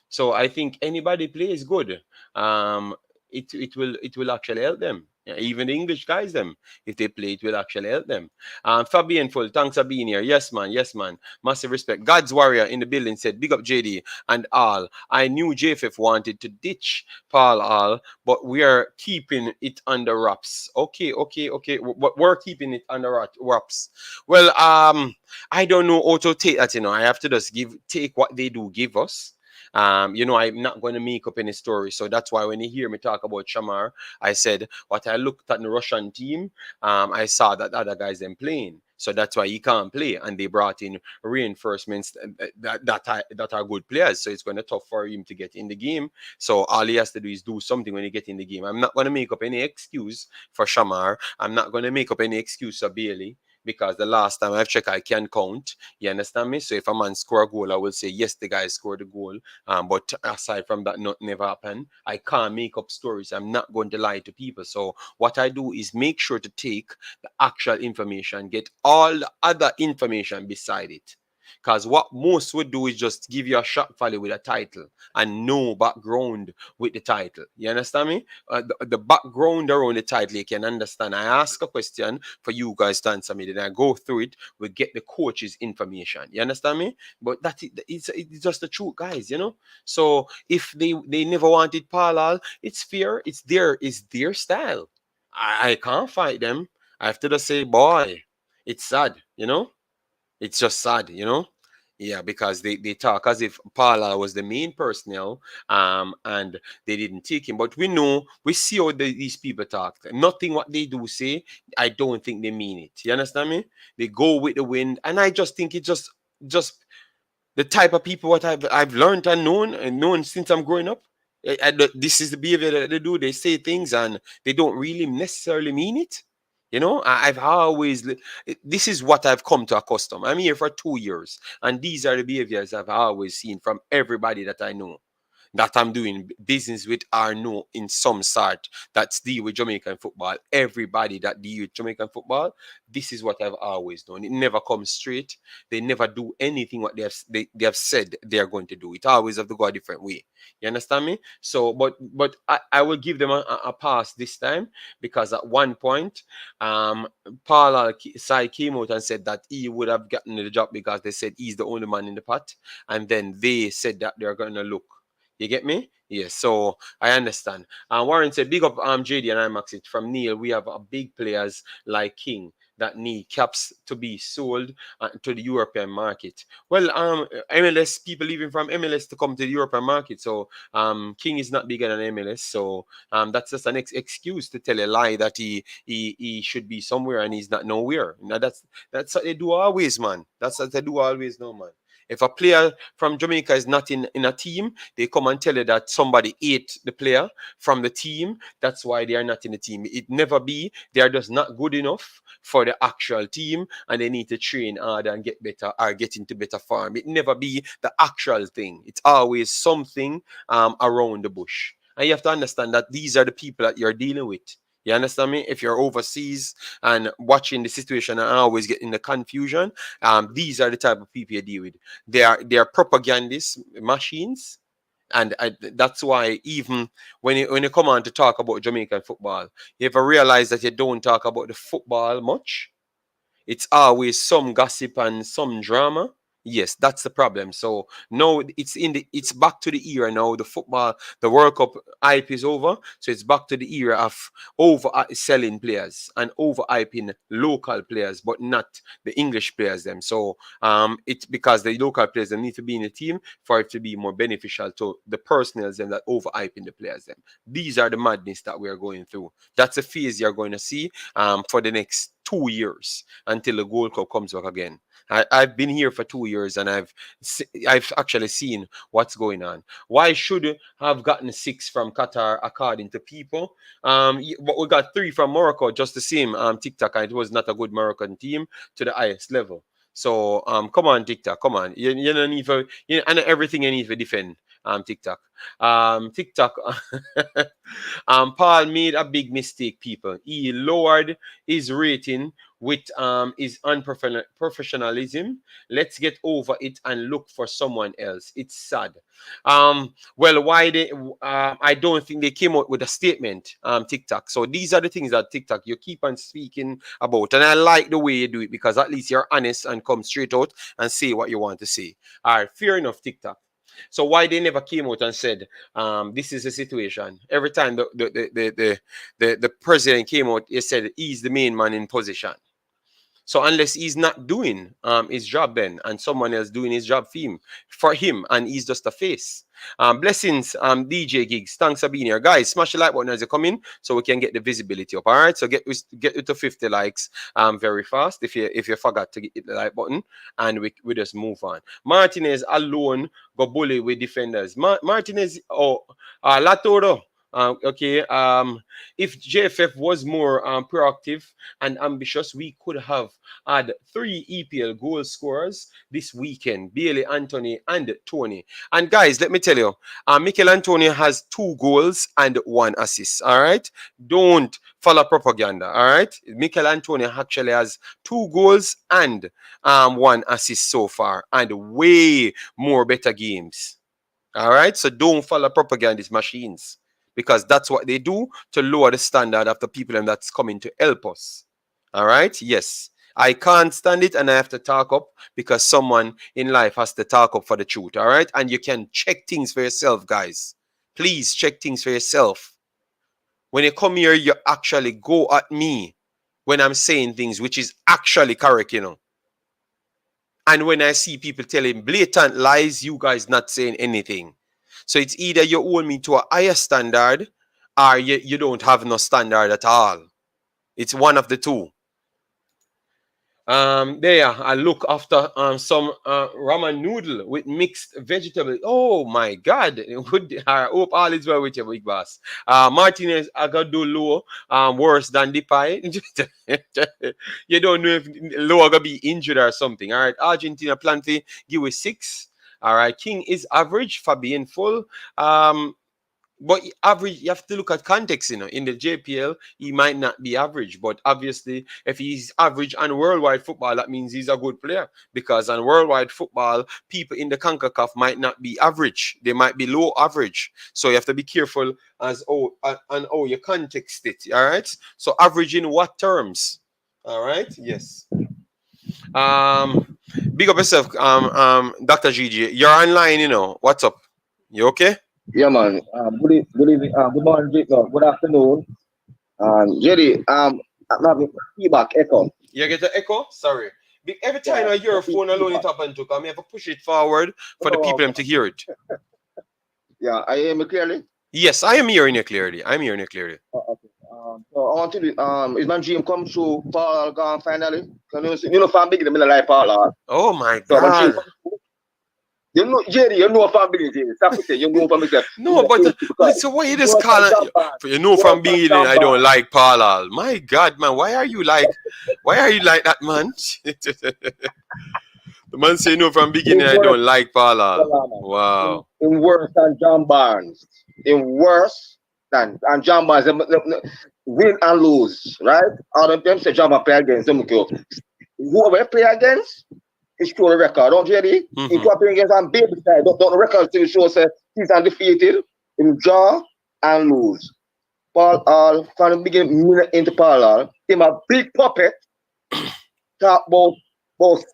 So I think anybody plays good. Um, it will actually help them. Yeah, even the English guys, them if they play, it will actually help them. Fabian Full, thanks for being here. Yes, man. Yes, man. Massive respect. God's warrior in the building said, "Big up JD and all. I knew JFF wanted to ditch Paul all, but we are keeping it under wraps." Okay, okay, okay. But we're keeping it under wraps. Well, I don't know how to take that. You know, I have to just take what they do give us. I'm not going to make up any story. So that's why when you hear me talk about Shamar, I said what I looked at the Russian team, I saw that other guys them playing. So that's why he can't play, and they brought in reinforcements that are good players. So it's going to tough for him to get in the game. So all he has to do is do something when he get in the game. I'm not going to make up any excuse for Shamar. I'm not going to make up any excuse for Bailey because the last time I've checked, I can count. You understand me? So if a man score a goal, I will say yes, the guy scored the goal. But aside from that, nothing never happened. I can't make up stories. I'm not going to lie to people. So what I do is make sure to take the actual information, get all the other information beside it. Because what most would do is just give you a shock value with a title and no background with the title. You understand me? The background around the title, you can understand. I ask a question for you guys to answer me. Then I go through it. We get the coach's information. You understand me? But it's just the truth, guys. You know. So if they never wanted Parlal, it's fair. It's their style. I can't fight them. I have to just say, boy, it's sad. You know. It's just sad, you know? Yeah, because they talk as if Paula was the main personnel, and they didn't take him. But we see how these people talk. Nothing what they do say, I don't think they mean it. You understand me? They go with the wind, and I just think it's just the type of people what I've learned and known since I'm growing up. This is the behavior that they do. They say things and they don't really necessarily mean it. You know, I've always this is what I've come to accustom. I'm here for 2 years, and these are the behaviors I've always seen from everybody that I know. that I'm doing business with are know in some sort that's deal with Jamaican football. Everybody that deal with Jamaican football, this is what I've always done. It never comes straight. They never do anything what they have said they are going to do. It always have to go a different way. You understand me? So, but I will give them a pass this time because at one point, Paul Sai came out and said that he would have gotten the job because they said he's the only man in the pot, and then they said that they're going to look. You get me? Yes. So I understand. Warren said, "Big up JD and Imaxit from Neil. We have big players like King that need caps to be sold to the European market. Well, MLS people leaving from MLS to come to the European market. So King is not bigger than MLS. So that's just an excuse to tell a lie that he should be somewhere and he's not nowhere. Now that's what they do always, man. That's what they do always, no man. If a player from Jamaica is not in a team, they come and tell you that somebody ate the player from the team. That's why they are not in the team. It never be they are just not good enough for the actual team and they need to train harder and get better or get into better form. It never be the actual thing. It's always something around the bush. And you have to understand that these are the people that you're dealing with. You understand me? If you're overseas and watching the situation and always getting the confusion, these are the type of people you deal with. They are propagandist machines, and that's why even when you come on to talk about Jamaican football, you ever realize that you don't talk about the football much. It's always some gossip and some drama. Yes, that's the problem. So no, it's back to the era now. The football, the World Cup hype is over. So it's back to the era of over selling players and over hyping local players, but not the English players them. So it's because the local players them need to be in the team for it to be more beneficial to the personnel them that over hyping the players them. These are the madness that we are going through. That's a phase you're going to see for the next 2 years until the Gold Cup comes back again. I've been here for 2 years and I've actually seen what's going on. Why should have gotten 6 from Qatar according to people? But we got 3 from Morocco, just the same TikTok, and it was not a good Moroccan team to the highest level. So come on, TikTok, come on. You don't need for and everything you need to defend TikTok. TikTok Paul made a big mistake, people. He lowered his rating with his unprofessionalism. Let's get over it and look for someone else. It's sad. Well, why they I don't think they came out with a statement, TikTok. So these are the things that TikTok you keep on speaking about. And I like the way you do it because at least you're honest and come straight out and say what you want to say. All right, fair enough, TikTok. So why they never came out and said this is the situation? Every time the president came out, he said he's the main man in position. So unless he's not doing his job then, and someone else doing his job for him, and he's just a face. Blessings, DJ Gigs. Thanks for being here. Guys, smash the like button as you come in so we can get the visibility up. All right. So get it to 50 likes very fast if you forgot to hit the like button, and we just move on. Martinez alone go bully with defenders. Martinez Latoro. Okay. If JFF was more proactive and ambitious, we could have had 3 EPL goal scorers this weekend: Bailey, Anthony, and Tony. And guys, let me tell you, Mikel Antonio has 2 goals and 1 assist. All right, don't follow propaganda. All right, Mikel Antonio actually has 2 goals and 1 assist so far, and way more better games. All right, so don't follow propagandist machines because that's what they do to lower the standard of the people that's coming to help us. All right, yes. I can't stand it and I have to talk up because someone in life has to talk up for the truth. All right, and you can check things for yourself, guys. Please check things for yourself. When you come here, you actually go at me when I'm saying things which is actually correct, you know. And when I see people telling blatant lies, you guys not saying anything. So it's either you hold me to a higher standard or you don't have no standard at all. It's one of the two. There I look after some ramen noodle with mixed vegetable. Oh my God! I hope all is well with you, big boss. Martinez Agadulo worse than the pie. You don't know if Loa gonna be injured or something. All right, Argentina plan to give us 6. All right, King is average for being full. But average, you have to look at context, you know. In the JPL, he might not be average, but obviously, if he's average on worldwide football, that means he's a good player. Because on worldwide football, people in the CONCACAF might not be average; they might be low average. So you have to be careful as and you context it. All right. So average in what terms? All right. Yes. Um, Big up yourself, Dr. GG. You're online, you know. What's up? You okay?
Yeah, man. Good evening. Good morning, no, good afternoon. Jerry, I'm having feedback echo.
You get an echo? Sorry. Every time
Yeah,
I hear
the
a phone alone, it
feedback.
happen to come. You have to push it forward for the
Oh,
people them to hear it.
yeah, I hear me clearly.
Yes, I am hearing you clearly. I'm hearing you clearly.
Okay. So I want to do, is my dream come true? Paul gone finally. You know, if I'm big in the middle like Paul.
Oh my
So my dream
God.
come true. You know, Jerry, you know if I'm big in Jerry. Stop it. You know from myself.
No, but
Because
so why you
you
just
know
call
from
it?
Jamban.
You know
You know
from
from
beginning I
Jamban.
don't like Paul. My God, man, why are you like? Why are you like that, man? The man say no from beginning
In
I
worse,
don't like Paul.
in,
Wow.
in worse than John Barnes. In worse than and John Barnes win and lose, right? All of them say John Barnes play against them. Whoever play against, it's show the record. Don't you hear? He
Mm-hmm.
come up against and baby side. Don't the record still show say he's undefeated in draw and lose. Paul Hall from the beginning minute into Paul Hall, him a big puppet. Talk about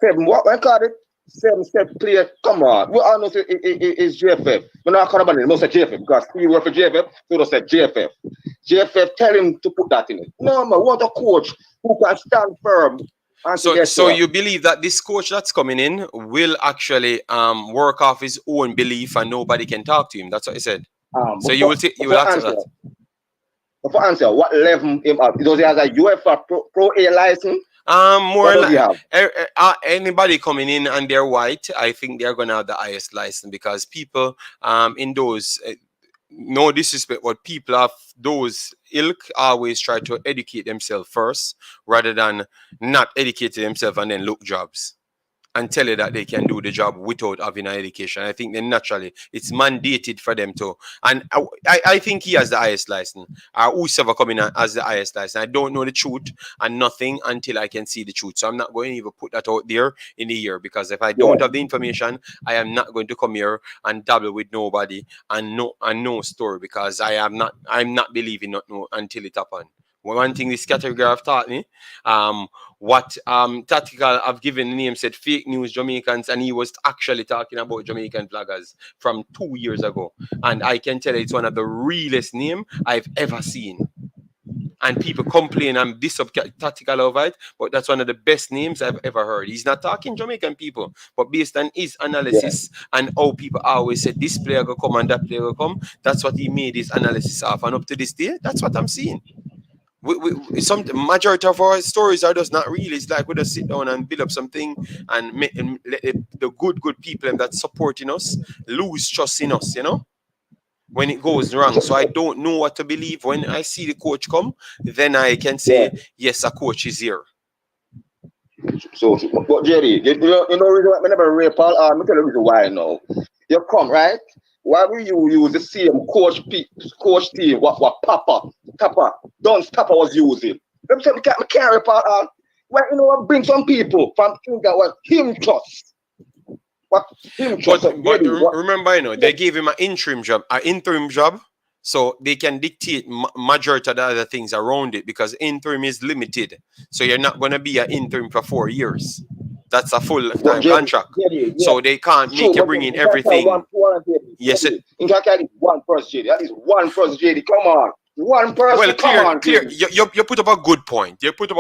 seven. What I call it? Seven step player. Come on. We all know it's JFF. We're not calling about it. Most say JFF because he work for JFF, so they said JFF. JFF tell him to put that in it. No man, we want a coach who can stand firm and to guess
So
what?
you believe that this coach that's coming in will actually work off his own belief and nobody can talk to him. That's what he said. So you will
Before
accept
answer,
that.
what level him up? Does he have a UEFA Pro A license? What
More
does he
like
have?
anybody coming in and they're white, I think they're gonna have the highest license because people in those no disrespect, but people of those ilk always try to educate themselves first rather than not educate themselves and then look jobs and tell you that they can do the job without having an education. I think then naturally it's mandated for them to. And I think he has the highest license. Whoever coming as the highest license. I don't know the truth and nothing until I can see the truth. So I'm not going to even put that out there in the year because if I
Yeah,
don't have the information, I am not going to come here and dabble with nobody and no story because I'm not believing not no until it happen. One thing this category have taught me, what Tactical have given the name said fake news Jamaicans, and he was actually talking about Jamaican flaggers from 2 years ago. And I can tell you it's one of the realest name I've ever seen. And people complain I'm this up Tactical over it, but that's one of the best names I've ever heard. He's not talking Jamaican people, but based on his
yeah,
analysis and how people always said this player will come and that player will come, that's what he made his analysis of. And up to this day, that's what I'm seeing. Some majority of our stories are just not real. It's like we just sit down and build up something and make and let the good people that supporting us lose trust in us, you know, when it goes wrong. So I don't know what to believe. When I see the coach come, then I can
yeah.
say, yes, a coach is here.
So, but Jerry, you know reason why I never rate Paul. Me tell you the reason why now. You come right. Why will you use the same coach team? What Papa was using? Let me tell you, me carry Paul. Why you know what? Bring some people from England. What him trust? What him trust? So,
But
Jerry, what?
remember, you know, they gave him an interim job, so they can dictate majority of the other things around it because interim is limited. So you're not going to be an interim for 4 years. That's a full
But
time contract.
Yeah,
So they can't
true.
make you
But
bring in
you can't carry
everything.
one
Yes.
You can't carry one person, Jerry. That is one person, Jerry. Come on, one
Well,
person. Come on,
clear.
Jerry.
You put up a good point. You put a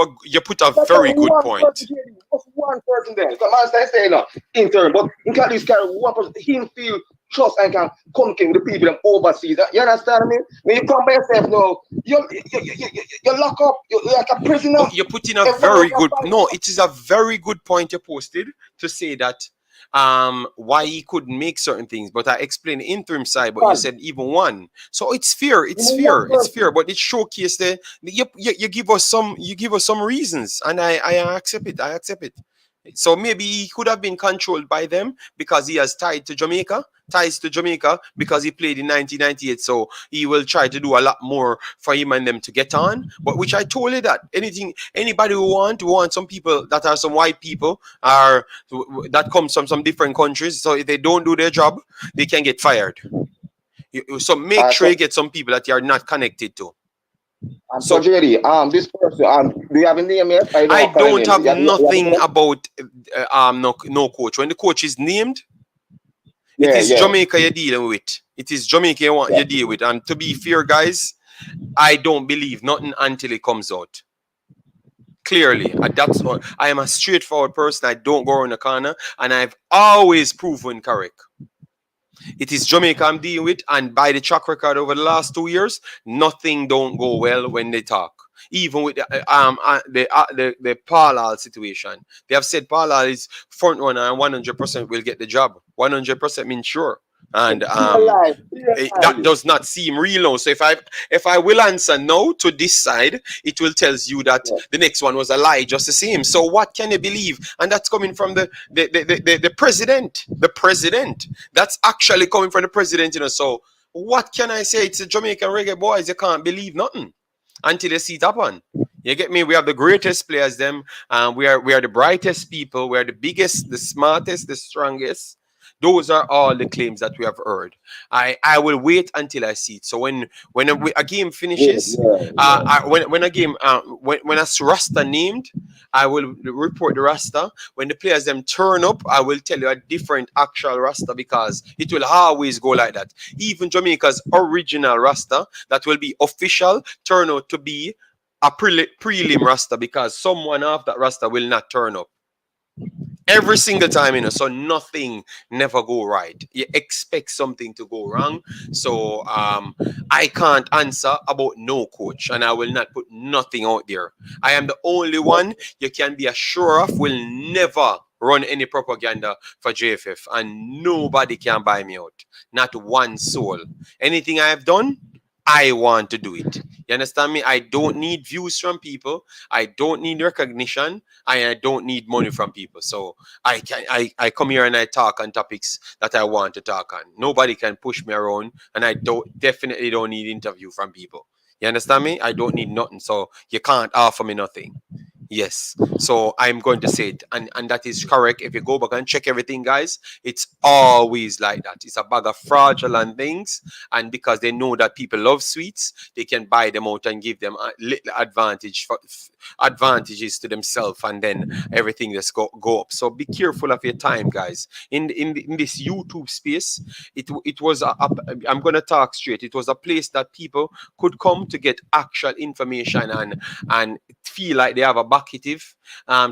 That's
very good
one person,
point.
Jerry. What's one person there? Come on, stay saying no intern, but you can't just carry one person. Him feel trust and can communicate with the people them overseas. You understand me? When you come by yourself now, you lock up. You're like a prisoner.
But you put in a
Everybody
very
can
good.
fight.
No, it is a very good point you posted to say that why he couldn't make certain things. But I explained the interim side, but you
Man,
said even one. So it's fair.
even one
It's fair.
person.
But it showcased the you give us some reasons, and I accept it. I accept it. So maybe he could have been controlled by them because he has ties to Jamaica because he played in 1998. So he will try to do a lot more for him and them to get on. But which I told you that anybody who want some people that are some white people are that comes from some different countries. So if they don't do their job, they can get fired. So make sure you get some people that you are not connected to.
So JD, this person, do you have a name yet?
I don't have nothing about no coach. When the coach is named, it is Jamaica you're dealing with. It is Jamaica you deal with. And to be fair, guys, I don't believe nothing until it comes out. Clearly, that's all. I am a straightforward person. I don't go around the corner, and I've always proven correct. It is Jamaica I'm dealing with, and by the track record over the last 2 years, nothing don't go well when they talk. Even with the Parlal situation, they have said Parlal is front runner and 100% will get the job. 100% means sure. And that does not seem real now. So if I will answer no to this side, it will tell you that the next one was a lie just the same. So what can you believe? And that's coming from the president. The president. That's actually coming from the president, you know. So what can I say? It's the Jamaican Reggae Boyz. You can't believe nothing until you see it happen. You get me? We have the greatest players, them. We are the brightest people. We are the biggest, the smartest, the strongest. Those are all the claims that we have heard. I will wait until I see it. So when a game finishes, when a Rasta named, I will report the Rasta. When the players them turn up, I will tell you a different actual Rasta because it will always go like that. Even Jamaica's original Rasta that will be official turn out to be a prelim Rasta because someone of that Rasta will not turn up. Every single time, you know, so nothing never go right. You expect something to go wrong. So I can't answer about no coach, and I will not put nothing out there. I am the only one you can be assured of will never run any propaganda for JFF, and nobody can buy me out. Not one soul. Anything I have done, I want to do it. You understand me? I don't need views from people. I don't need recognition. I don't need money from people. So I come here and I talk on topics that I want to talk on. Nobody can push me around, and I definitely don't need interview from people. You understand me? I don't need nothing. So you can't offer me nothing. Yes. So I'm going to say it. And that is correct. If you go back and check everything, guys, it's always like that. It's a bag of fraudulent things. And because they know that people love sweets, they can buy them out and give them a little advantages to themselves. And then everything just go up. So be careful of your time, guys. In this YouTube space, it was, I'm going to talk straight. It was a place that people could come to get actual information and feel like they have a bucketive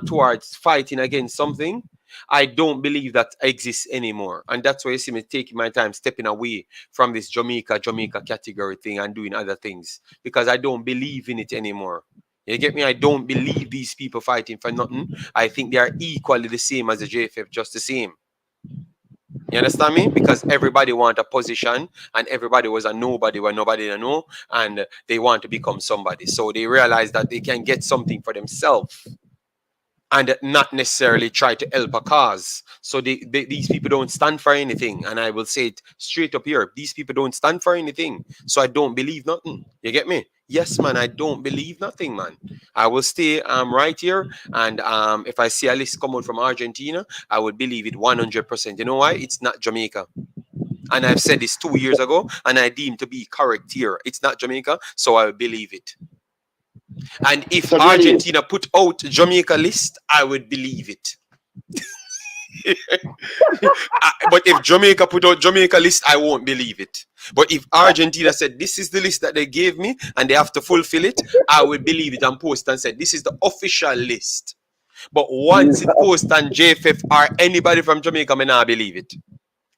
towards fighting against something. I don't believe that exists anymore. And that's why you see me taking my time stepping away from this Jamaica category thing and doing other things. Because I don't believe in it anymore. You get me? I don't believe these people fighting for nothing. I think they are equally the same as the JFF, just the same. You understand me? Because everybody want a position and everybody was a nobody where nobody didn't know, and they want to become somebody. So they realize that they can get something for themselves and not necessarily try to help a cause. So these people don't stand for anything. And I will say it straight up here. These people don't stand for anything. So I don't believe nothing. You get me? Yes, man, I don't believe nothing, man. I will stay right here. And if I see a list come out from Argentina, I would believe it 100%. You know why? It's not Jamaica. And I've said this 2 years ago, and I deem to be correct here. It's not Jamaica, so I will believe it. And if Argentina put out Jamaica list, I would believe it. But if Jamaica put out Jamaica list, I won't believe it. But if Argentina said this is the list that they gave me and they have to fulfill it, I will believe it and post and said this is the official list. But once it posts on JFF or anybody from Jamaica, I may not believe it.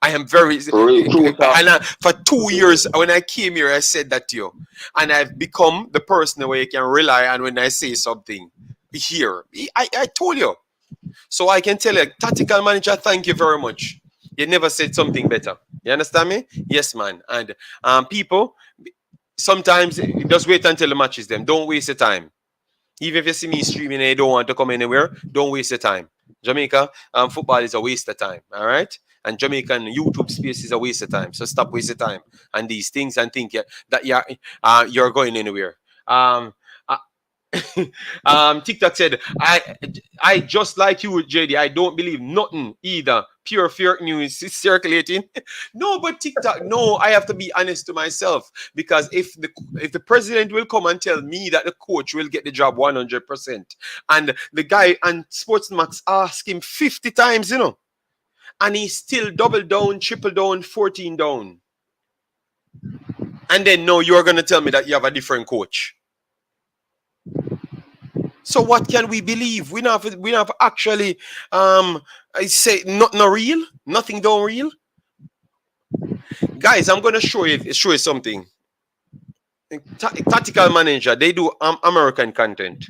I am very and for 2 years when I came here, I said that to you, and I've become the person where you can rely on when I say something here. I told you, so I can tell you, tactical manager, thank you very much. You never said something better. You understand me? Yes, man. And people, sometimes just wait until the match is them. Don't waste your time. Even if you see me streaming and you don't want to come anywhere, don't waste your time. Jamaica football is a waste of time. All right. And Jamaican YouTube space is a waste of time. So stop wasting time on these things and think that you're going anywhere. Um, uh, TikTok said, I just like you, JD. I don't believe nothing either. Pure fake news is circulating. No, but TikTok, no, I have to be honest to myself because if the president will come and tell me that the coach will get the job 100%, and the guy and Sportsmax ask him 50 times, and he still double down, triple down, 14 down, and then no, you're gonna tell me that you have a different coach. So what can we believe? We not actually I say not real, nothing don't real. Guys, I'm gonna show you something. Tactical manager, they do American content.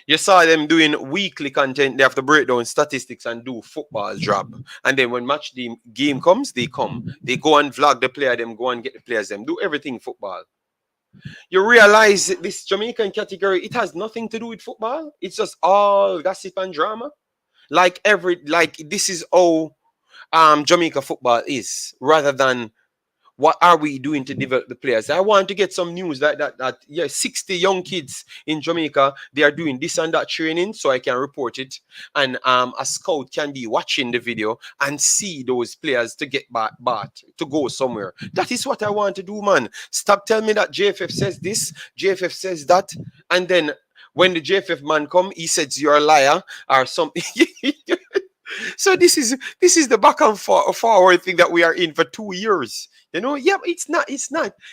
You saw them doing weekly content. They have to break down statistics and do football job. And then when match the game comes, they come. They go and vlog the player, them go and get the players, them do everything football. You realize this Jamaican category, it has nothing to do with football. It's just all gossip and drama. Like this is how Jamaica football is, rather than what are we doing to develop the players. I want to get some news that 60 young kids in Jamaica, they are doing this and that training, so I can report it. And a scout can be watching the video and see those players to get bought to go somewhere. That is what I want to do, man. Stop telling me that JFF says this, JFF says that, and then when the JFF man come, he says you're a liar or something. So this is the back and forward thing that we are in for 2 years. Yeah, but it's not.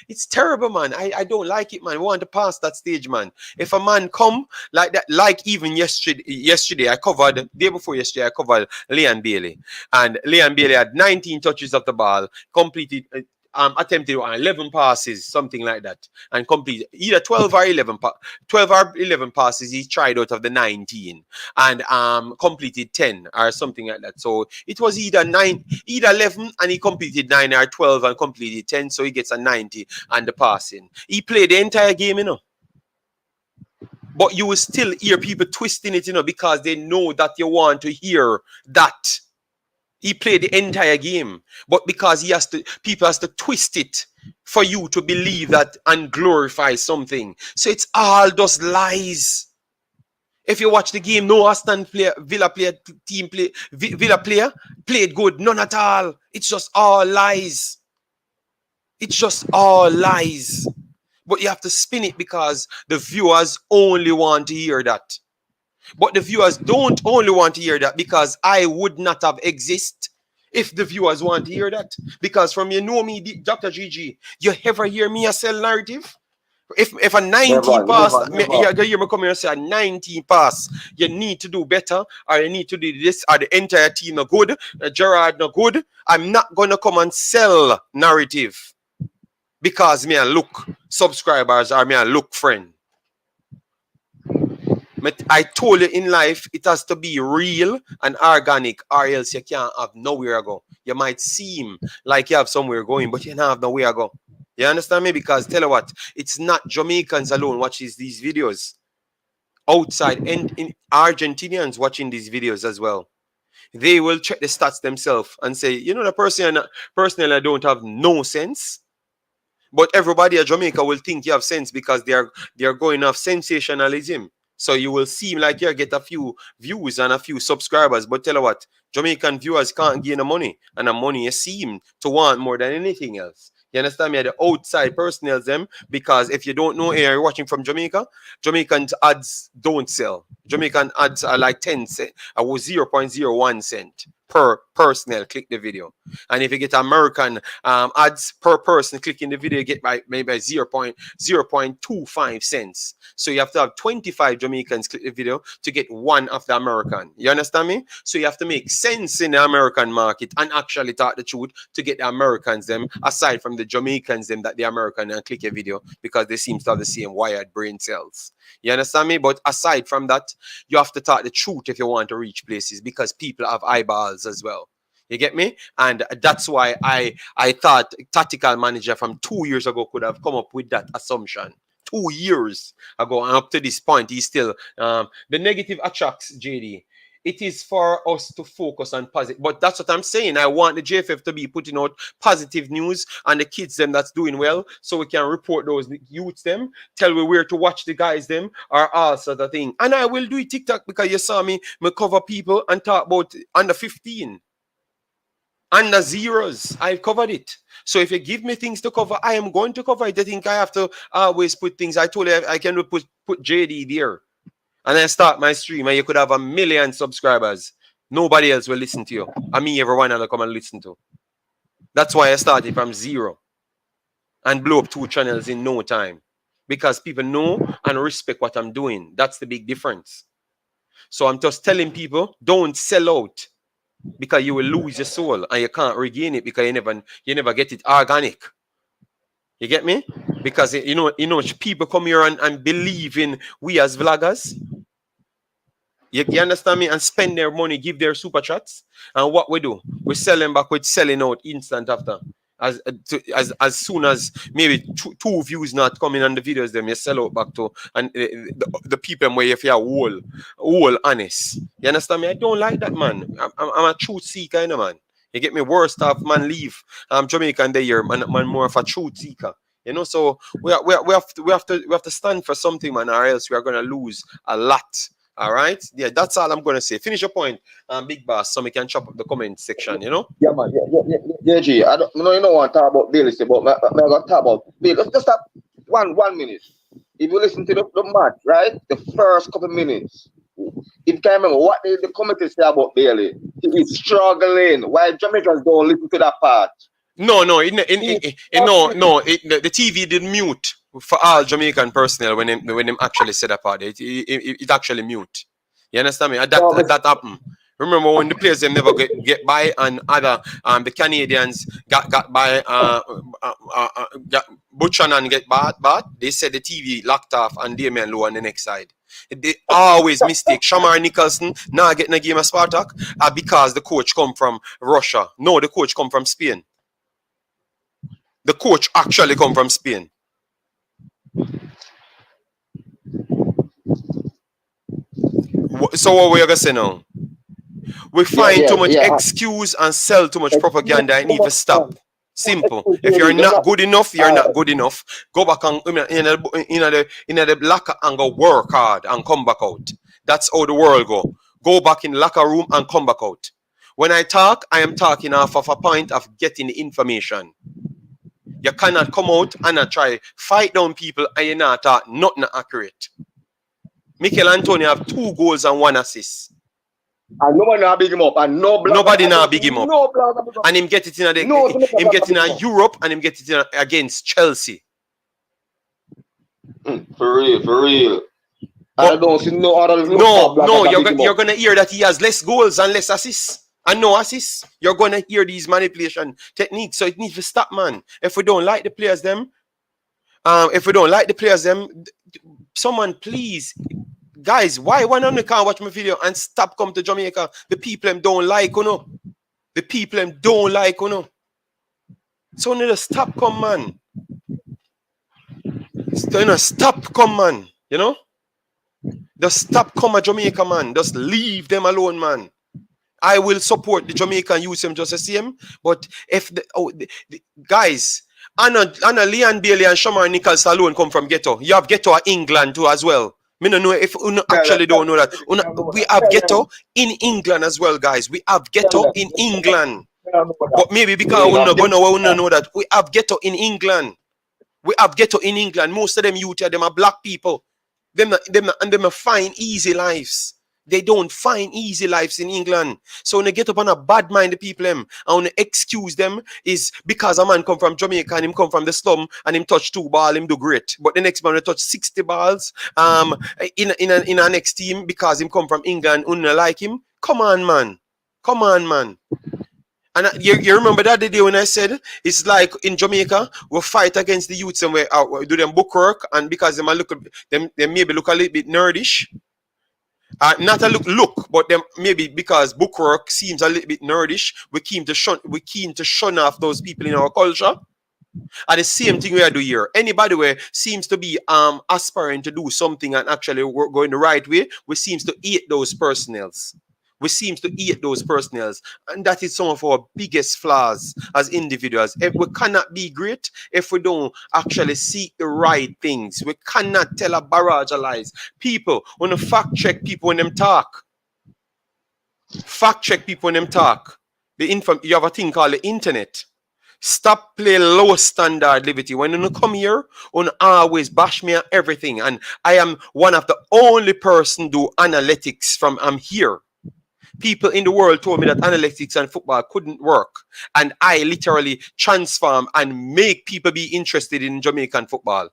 It's terrible, man. I don't like it, man. We want to pass that stage, man. If a man come like that, like even yesterday, I covered, day before yesterday, I covered Leon Bailey. And Leon Bailey had 19 touches of the ball, completed, attempted 11 passes, something like that, and completed either 12 or 11 passes he tried out of the 19, and completed 10 or something like that. So it was either 11 and he completed 9, or 12 and completed 10, so he gets a 90 and the passing. He played the entire game, but you will still hear people twisting it, because they know that you want to hear that. He played the entire game, but because people has to twist it for you to believe that and glorify something. So it's all just lies. If you watch the game, no Aston player, Villa player played good, none at all. It's just all lies. It's just all lies. But you have to spin it because the viewers only want to hear that. But the viewers don't only want to hear that, because I would not have exist if the viewers want to hear that. Because from me, Dr. GG, you ever hear me sell narrative? If a 19 pass, you hear me come here and say a 19 pass, you need to do better, or you need to do this, or the entire team no good, Gerard no good. I'm not gonna come and sell narrative because me a look subscribers or me a look friend. I told you in life, it has to be real and organic, or else you can't have nowhere to go. You might seem like you have somewhere going, but you don't have nowhere to go. You understand me? Because tell you what, it's not Jamaicans alone watching these videos. Outside and in Argentinians watching these videos as well. They will check the stats themselves and say, the person personally don't have no sense. But everybody at Jamaica will think you have sense because they are going off sensationalism. So you will seem like you get a few views and a few subscribers, but tell you what, Jamaican viewers can't gain the money, and the money you seem to want more than anything else. You understand me? The outside personnel them, because if you don't know, you're watching from Jamaica, Jamaican ads don't sell. Jamaican ads are like 10 cents, 0.01 cent per personnel click the video. And if you get American ads per person clicking the video, you get maybe 0.25 cents. So you have to have 25 Jamaicans click the video to get one of the American. You understand me? So you have to make sense in the American market and actually talk the truth to get the Americans them, aside from the Jamaicans them that the American and click a video because they seem to have the same wired brain cells. You understand me? But aside from that, you have to talk the truth if you want to reach places, because people have eyeballs as well. You get me? And that's why I thought tactical manager from 2 years ago could have come up with that assumption. 2 years ago, and up to this point, he's still the negative attracts, JD. it is for us to focus on positive. But that's what I'm saying. I want the JFF to be putting out positive news on the kids them that's doing well, so we can report those youths them, tell we where to watch the guys them, or all sort of thing. And I will do it TikTok because you saw me cover people and talk about under 15. Under zeros, I've covered it. So if you give me things to cover, I am going to cover it. I think I have to always put things. I told you I can put JD there. And I start my stream and you could have 1 million subscribers. Nobody else will listen to you. I mean, everyone will come and listen to. That's why I started from 0 and blew up 2 channels in no time. Because people know and respect what I'm doing. That's the big difference. So I'm just telling people, don't sell out. Because you will lose your soul and you can't regain it because you never get it organic. You get me? Because you know people come here and believe in we as vloggers. You understand me? And spend their money, give their super chats. And what we do, we sell them back with selling out instant after. As soon as maybe two views not coming on the videos, them you sell out back to and the people where if you're whole honest. You understand me? I don't like that, man. I'm a truth seeker, you know, man. You get me? Worst off man leave. I'm Jamaican there, here, man more of a truth seeker. You know, so we have to stand for something, man, or else we are gonna lose a lot. All right, yeah, that's all I'm gonna say. Finish your point, Big Boss, so we can chop up the comment section. You know.
Yeah, man. Yeah, G. I don't. You don't want to talk about daily, but I'm gonna talk about. Let's just stop 1 minute. If you listen to the match, right, the first couple minutes, if you can remember what the commentary say about Daly, he is struggling. Why Jamaicans don't listen to that part?
No, the TV did mute for all Jamaican personnel when them actually said that part. It actually mute. You understand me? That happened. Remember when the players them never get by and other the Canadians got by Buchanan get bad, they said the TV locked off and Damian Lowe on the next side. They always mistake. Shamar Nicholson now getting a game of Spartak because the coach come from Russia. No, the coach come from Spain. The coach actually come from Spain. So what we are gonna say now? We find too much excuse and sell too much propaganda and need to stop. Simple. If you're not good enough, you're not good enough. Go back and in the locker and go work hard and come back out. That's how the world go. Go back in the locker room and come back out. When I talk, I am talking off of a point of getting the information. You cannot come out and try fight down people and you're not talk nothing accurate. Mikel Antonio have 2 goals and 1 assist.
And nobody now big him up. And
nobody now big him up. And him get it in him get in Europe and him get it in against Chelsea.
For real. I don't see no other.
No, you're gonna hear that he has less goals and less assists. And no assists. You're gonna hear these manipulation techniques. So it needs to stop, man. If we don't like the players, someone please. Guys, why one on the can't watch my video and stop come to Jamaica? The people them don't like, you know. The people them don't like, you know. So need to stop come, man. Stop come, man. You know? Just stop come at Jamaica, man. Just leave them alone, man. I will support the Jamaican youth them just the same. But if the guys, Anna Leon Bailey and Shamar Nichols alone come from ghetto. You have ghetto at England too as well. Me don't know if you actually don't know that. We have ghetto in England as well, guys. We have ghetto in England. But maybe because we don't know that. We have ghetto in England. We have ghetto in England. Most of them youth them are black people. Them find easy lives. They don't find easy lives in England. So when they get up on a bad mind the people them and when they excuse them is because a man come from Jamaica and him come from the slum and him touch 2 balls, him do great. But the next man they touch 60 balls in our next team because him come from England and don't like him. Come on, man. And you remember that the day when I said it's like in Jamaica we fight against the youths and we do them book work and because they maybe look a little bit nerdish. Not a look, but them maybe because bookwork seems a little bit nerdish, we keen to shun off those people in our culture. And the same thing we are doing here. Anybody where seems to be aspiring to do something and actually going the right way, we seems to hate those personnels. We seem to eat those personnels, and that is some of our biggest flaws as individuals. If we cannot be great if we don't actually seek the right things. We cannot tell a barrage of lies. People, when you fact check people when them talk, fact check people when them talk. You have a thing called the internet. Stop playing low standard liberty. When you come here, you always bash me at everything. And I am one of the only person do analytics from I'm here. People in the world told me that analytics and football couldn't work. And I literally transform and make people be interested in Jamaican football.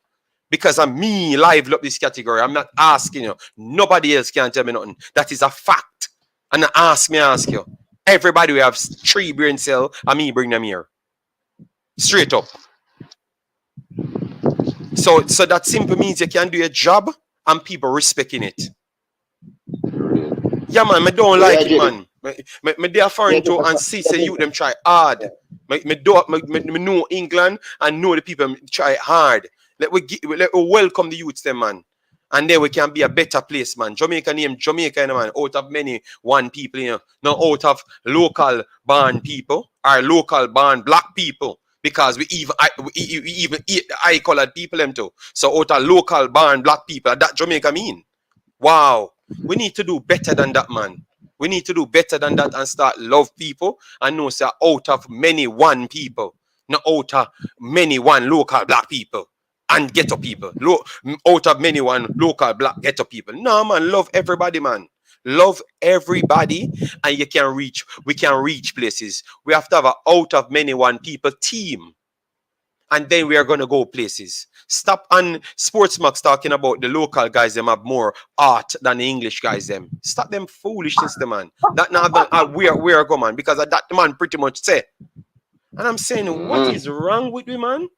Because I'm me live up this category. I'm not asking you. Nobody else can tell me nothing. That is a fact. And ask you. Everybody will have 3 brain cells and me bring them here. Straight up. So that simply means you can do your job and people respecting it. Yeah, man, I don't like it, man. Me they are foreign to and see say you them try hard. Me know England and know the people try hard. Let we welcome the youths them, man. And then we can be a better place, man. Jamaica name Jamaica, man, out of many one people, you know, not out of local born people or local born black people. Because we even eat the eye-colored people them too. So out of local born black people, that Jamaica mean. Wow. We need to do better than that, man. We need to do better than that and start love people and know say out of many one people. Not out of many one local black people and ghetto people. Out of many one local black ghetto people. No, man, love everybody, man. Love everybody, and we can reach places. We have to have an out of many one people team, and then we are going to go places. Stop on Sportsmax talking about the local guys them have more art than the English guys them. Stop them foolishness, the man. That now we are going, man, because that the man pretty much say. And I'm saying, what is wrong with me, man?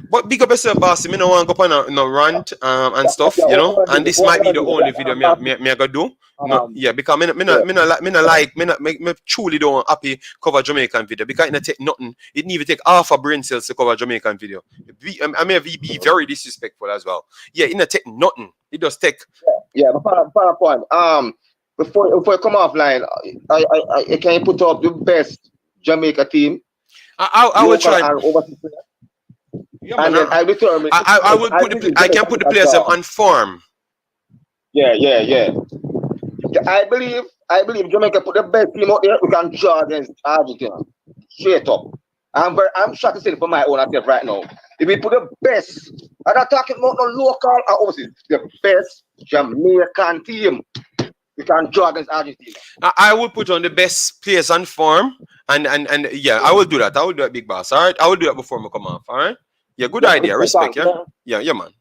But big up yourself, boss. I don't want to go on no rant and stuff, you know. And this might be the only video me I gonna do. No, yeah, because me truly don't happy cover Jamaican video because it not take nothing. It need to take half a brain cells to cover Jamaican video. I may be very disrespectful as well. Yeah, it not take nothing. It just take.
Yeah, but for point. Before you come offline, I can you put up the best Jamaica team.
I will try. Yeah, and then I can put the players on form.
Yeah. I believe Jamaica put the best team out there. We can draw against Argentina. Straight up. I'm shocked to say it for my own self right now. If we put the best, I'm not talking about no local or overseas, the best Jamaican team, we can draw against Argentina.
I will put on the best players on form, and yeah, I will do that. I will do that, big boss. All right, I will do that before I come off. All right. Yeah, good idea. Respect, yeah. Yeah, man.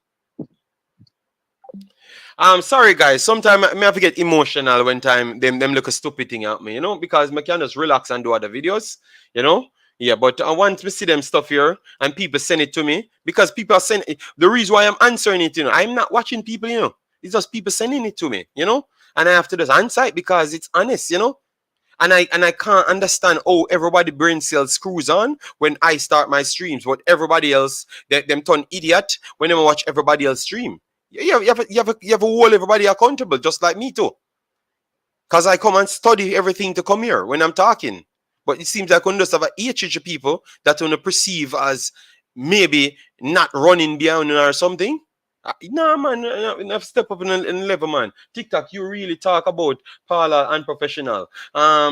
Sorry guys, sometimes I have to get emotional when them look a stupid thing at me, you know, because I can just relax and do other videos, you know. Yeah, but I want to see them stuff here and people send it to me because people are sending it. The reason why I'm answering it, you know, I'm not watching people, you know. It's just people sending it to me, you know, and I have to just answer it because it's honest, you know. And I can't understand how everybody brain cells screws on when I start my streams, but everybody else them turn idiot when they watch everybody else stream. You have to hold everybody accountable, just like me too. Cause I come and study everything to come here when I'm talking. But it seems like we just have a HH people that want to perceive as maybe not running behind or something. Nah, man, enough step up in level, man. TikTok, you really talk about Paula and professional.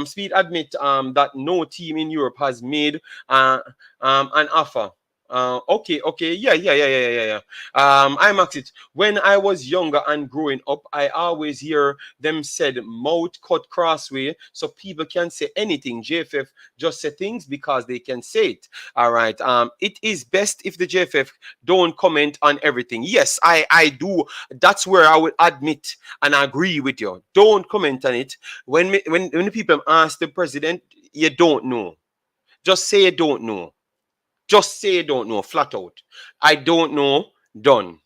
Speed admit that no team in Europe has made an offer. Okay, yeah. Imaxit. When I was younger and growing up, I always hear them said mouth cut crossway, so people can say anything. JFF just say things because they can say it. All right. It is best if the JFF don't comment on everything. Yes, I do. That's where I would admit and agree with you. Don't comment on it. When the people ask the president, you don't know. Just say you don't know. Just say you don't know, flat out. I don't know, done.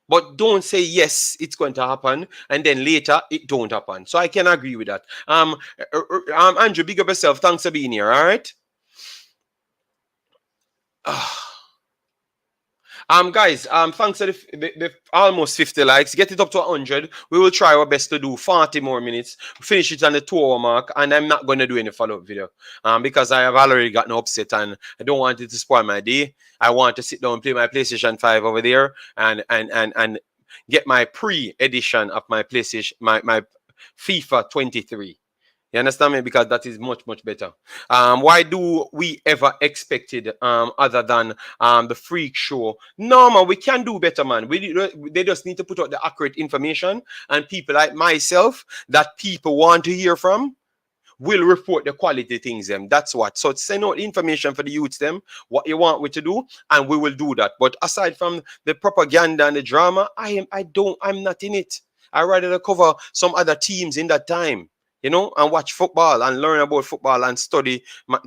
But don't say yes, it's going to happen, and then later it don't happen. So I can agree with that. Andrew, big up yourself. Thanks for being here. All right. Guys, thanks to the almost 50 likes. Get it up to 100. We will try our best to do 40 more minutes. Finish it on the 2 hour mark, and I'm not going to do any follow up video. Because I have already gotten upset and I don't want it to spoil my day. I want to sit down and play my PlayStation 5 over there and get my pre-edition of my PlayStation, my FIFA 23. You understand me? Because that is much, much better. Why do we ever expected other than the freak show? No, man, we can do better, man. They just need to put out the accurate information, and people like myself that people want to hear from will report the quality things them. That's what. So send out information for the youths them, what you want we to do, and we will do that. But aside from the propaganda and the drama, I'm not in it. I rather cover some other teams in that time, and watch football and learn about football and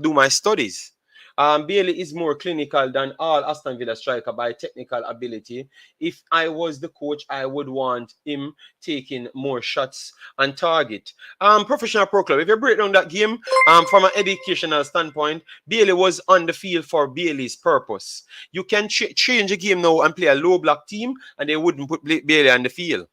do my studies. Bailey is more clinical than all Aston Villa striker by technical ability. If I was the coach, I would want him taking more shots on target. Professional Pro Club, if you break down that game from an educational standpoint, Bailey was on the field for Bailey's purpose. You can change a game now and play a low block team, and they wouldn't put Bailey on the field.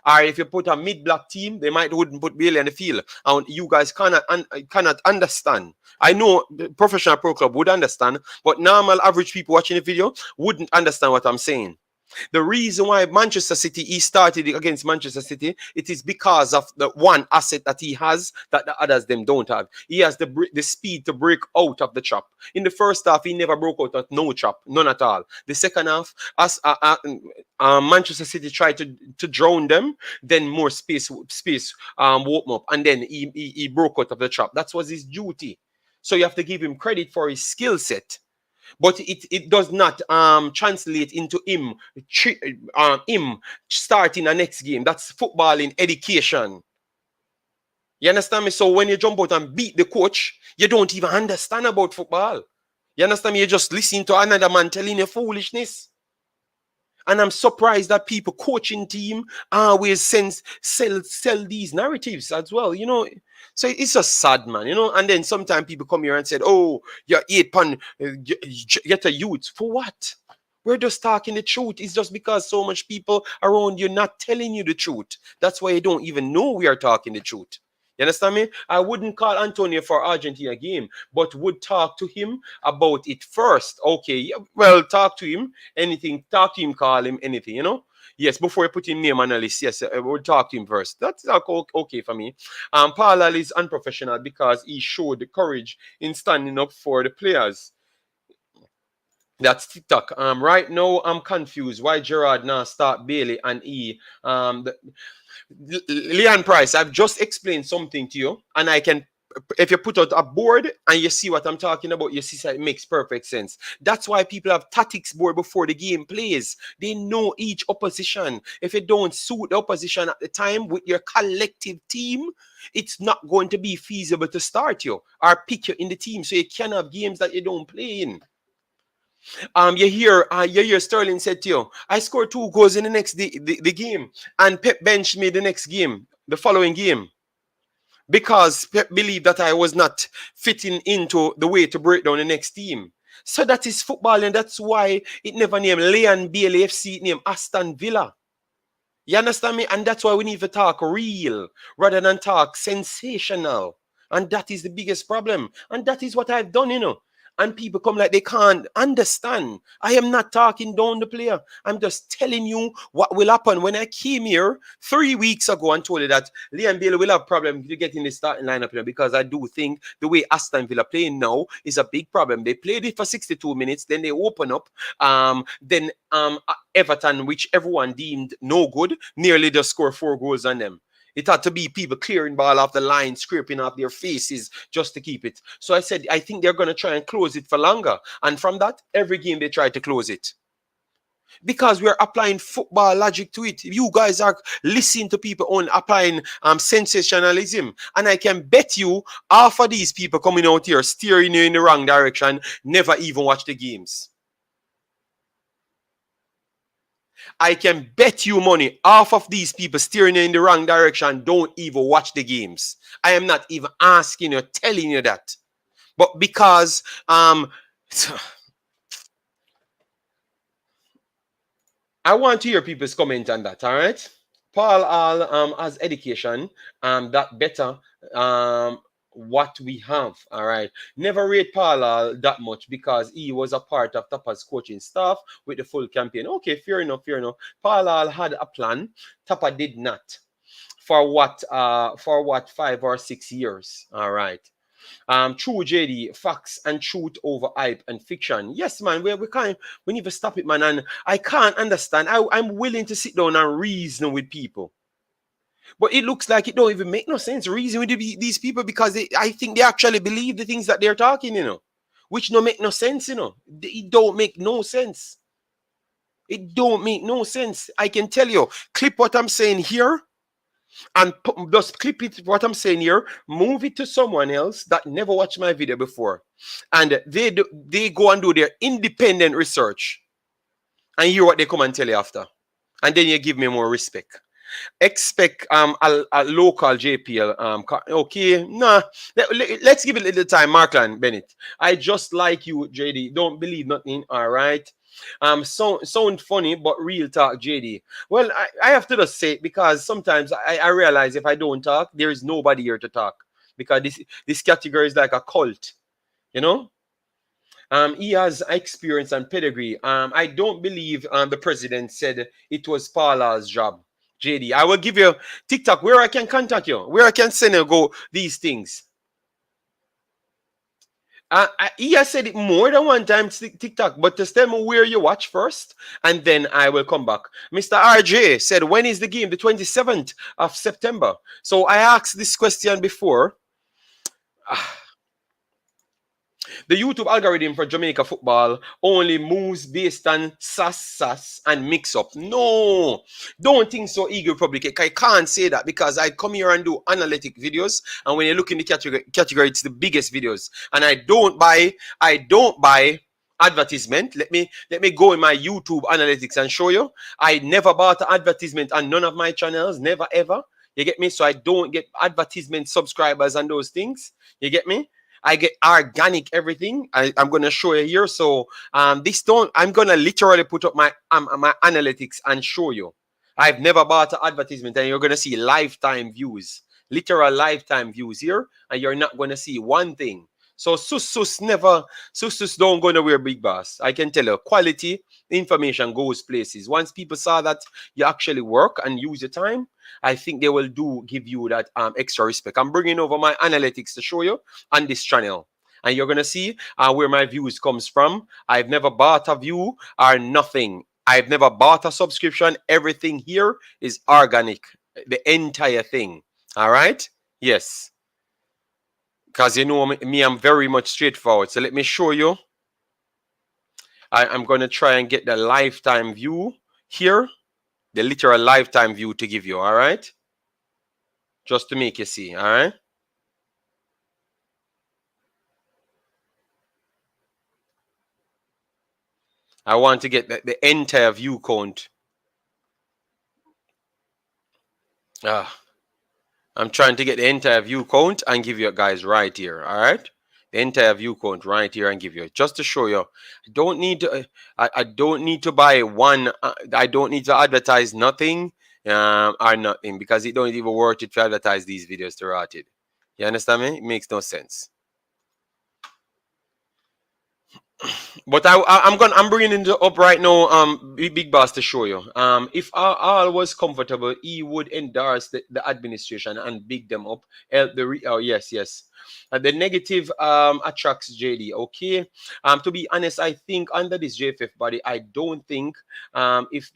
Or if you put a mid-block team, they wouldn't put Bailey on the field. And you guys cannot understand. I know the professional pro club would understand, but normal average people watching the video wouldn't understand what I'm saying. The reason why Manchester City, he started against Manchester City, it is because of the one asset that he has that the others them don't have. He has the speed to break out of the trap. In the first half, he never broke out of no trap, none at all. The second half, as Manchester City tried to drown them, then more space opened up, and then he broke out of the trap. That was his duty. So you have to give him credit for his skill set. But it does not translate into him starting a next game. That's football in education. You understand me? So when you jump out and beat the coach, you don't even understand about football. You understand me? You just listen to another man telling you foolishness. And I'm surprised that people coaching team always sell these narratives as well, So it's a sad, man, And then sometimes people come here and said, "Oh, you're 8 pound, get a youth for what?" We're just talking the truth. It's just because so much people around you not telling you the truth. That's why you don't even know we are talking the truth. You understand me? I wouldn't call Antonio for Argentina game, but would talk to him about it first. Okay, well, talk to him, anything. Talk to him, call him, anything, Yes, before you put him name on the list, yes, I would talk to him first. That's okay for me. Parallel is unprofessional because he showed the courage in standing up for the players. That's TikTok. Right now, I'm confused. Why Gerard now start Bailey and Leon Price, I've just explained something to you, and I can, if you put out a board and you see what I'm talking about, you see that it makes perfect sense. That's why people have tactics board before the game plays. They know each opposition. If it don't suit the opposition at the time with your collective team, it's not going to be feasible to start you or pick you in the team. So you can have games that you don't play in. You hear Sterling said to you, I scored 2 goals in the next the game, and Pep benched me the following game, because Pep believed that I was not fitting into the way to break down the next team. So that is football, and that's why it never named Leon Bailey FC, it named Aston Villa. You understand me? And that's why we need to talk real rather than talk sensational. And that is the biggest problem. And that is what I've done, And people come like they can't understand. I am not talking down the player. I'm just telling you what will happen. When I came here 3 weeks ago and told you that Leon Bailey will have problems to get in the starting lineup here, because I do think the way Aston Villa playing now is a big problem. They played it for 62 minutes, then they open up. Then Everton, which everyone deemed no good, nearly just score 4 goals on them. It had to be people clearing ball off the line, scraping off their faces just to keep it. So I said, I think they're going to try and close it for longer. And from that, every game they try to close it. Because we're applying football logic to it. You guys are listening to people on applying sensationalism. And I can bet you half of these people coming out here steering you in the wrong direction never even watch the games. I can bet you money half of these people steering you in the wrong direction don't even watch the games. I am not even asking you, telling you that. But because I want to hear people's comment on that. All right. Paul All has education that better what we have. All right. Never rate Paul All that much because he was a part of Tapa's coaching staff with the full campaign. Okay, fair enough, fair enough. Paul All had a plan. Tapa did not. For what 5 or 6 years. All right. True JD, facts and truth over hype and fiction. Yes, man, we can't, we need to stop it, man. And I can't understand. I'm willing to sit down and reason with people. But it looks like it don't even make no sense reason with these people because I think they actually believe the things that they're talking, which don't make no sense, It don't make no sense. It don't make no sense. I can tell you, clip what I'm saying here and just clip it, what I'm saying here, move it to someone else that never watched my video before. And they go and do their independent research and hear what they come and tell you after. And then you give me more respect. Expect a local JPL. Okay, nah. Let's give it a little time, Markland Bennett. I just like you, JD. Don't believe nothing. All right. Sound funny, but real talk, JD. Well, I have to just say it because sometimes I realize if I don't talk, there is nobody here to talk because this category is like a cult, He has experience and pedigree. I don't believe the president said it was Paula's job. JD, I will give you TikTok where I can contact you, where I can send you go these things. He has said it more than one time TikTok, but just tell me where you watch first, and then I will come back. Mr. RJ said, when is the game? The 27th of September. So I asked this question before. The YouTube algorithm for Jamaica football only moves based on sass and mix up. No, don't think so, Eagle Republic. I can't say that because I come here and do analytic videos, and when you look in the category, it's the biggest videos. And I don't buy advertisement. Let me go in my YouTube analytics and show you. I never bought an advertisement on none of my channels, never ever. You get me? So I don't get advertisement subscribers and those things. You get me? I get organic everything. I'm gonna show you here. So I'm gonna literally put up my analytics and show you. I've never bought an advertisement, and you're gonna see lifetime views, literal lifetime views here, and you're not gonna see one thing. So sus don't go nowhere, big boss. I can tell you, quality information goes places. Once people saw that you actually work and use your time, I think they will give you that extra respect. I'm bringing over my analytics to show you on this channel. And you're going to see where my views comes from. I've never bought a view or nothing. I've never bought a subscription. Everything here is organic. The entire thing. All right? Yes. Because you know me, I'm very much straightforward. So let me show you. I'm going to try and get the lifetime view here. The literal lifetime view to give you, all right? Just to make you see, all right? I want to get the entire view count. I'm trying to get the entire view count and give you guys right here, all right? The entire view count right here and give you just to show you. I don't need to buy one. I don't need to advertise nothing or nothing because it don't even worth it to advertise these videos to rot it. You understand me? It makes no sense. But I'm bringing it up right now, big boss, to show you. If all was comfortable, he would endorse the administration and big them up. Yes. The negative attracts JD. Okay. To be honest, I think under this JFF body, I don't think if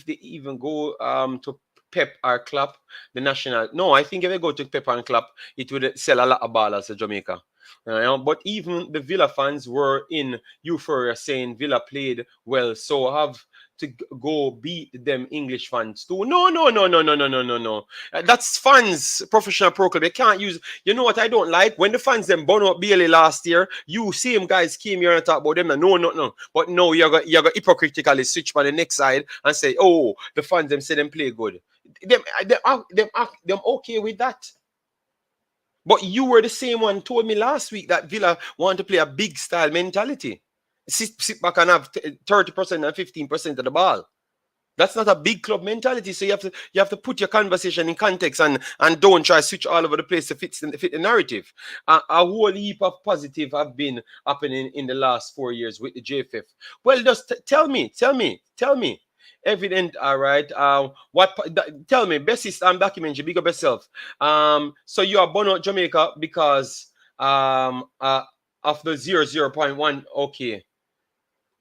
they even go to Pep or Clap the national. No, I think if they go to Pep and Clap, it would sell a lot of ballers to Jamaica. But even the Villa fans were in euphoria saying Villa played well, so have to go beat them English fans too. No. That's fans, professional pro club. They can't use. You know what I don't like? When the fans them burn up Bailey last year, you same guys came here and talk about them. No. But no, you got hypocritically switch by the next side and say, oh, the fans them say them play good. Them okay with that. But you were the same one told me last week that Villa want to play a big style mentality. Sit back and have 30% and 15% of the ball. That's not a big club mentality. So you have to put your conversation in context and don't try to switch all over the place to fit the narrative. A whole heap of positive have been happening in the last 4 years with the JFF. Well, just tell me. Evident, all right. Tell me, bestest documentary, big up yourself. So you are born out Jamaica because of the 0.1. Okay.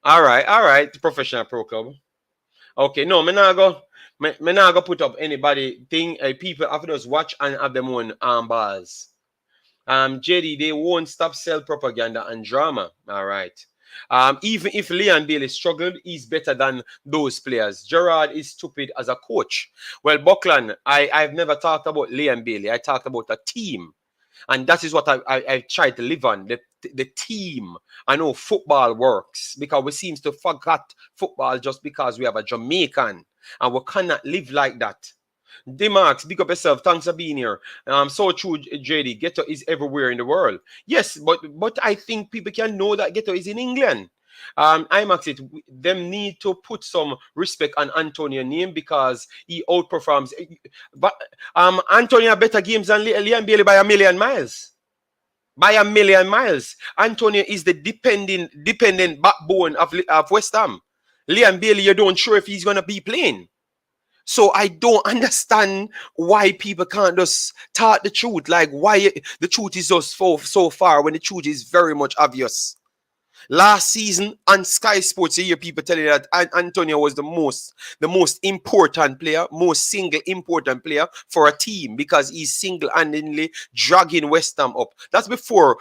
All right. Professional pro club. Okay, no, me not go put up anybody thing. People have to just watch and have them own bars. JD, they won't stop sell propaganda and drama. All right. Even if Leon Bailey struggled, he's better than those players. Gerard is stupid as a coach. Well, Buckland, I've never talked about Leon Bailey. I talked about a team. And that is what I try to live on, the team. I know football works because we seem to forget football just because we have a Jamaican. And we cannot live like that. Demarks, big up yourself. Thanks for being here. So true, JD. Ghetto is everywhere in the world. Yes, but I think people can know that ghetto is in England. Imaxit, them need to put some respect on Antonio name because he outperforms. But Antonio better games than Liam Bailey by a million miles. By a million miles. Antonio is the dependent backbone of West Ham. Liam Bailey, you don't sure if he's gonna be playing. So I don't understand why people can't just talk the truth. Like why the truth is just so far when the truth is very much obvious. Last season on Sky Sports, you hear people telling you that Antonio was the most important player, most single important player for a team because he's single-handedly dragging West Ham up. That's before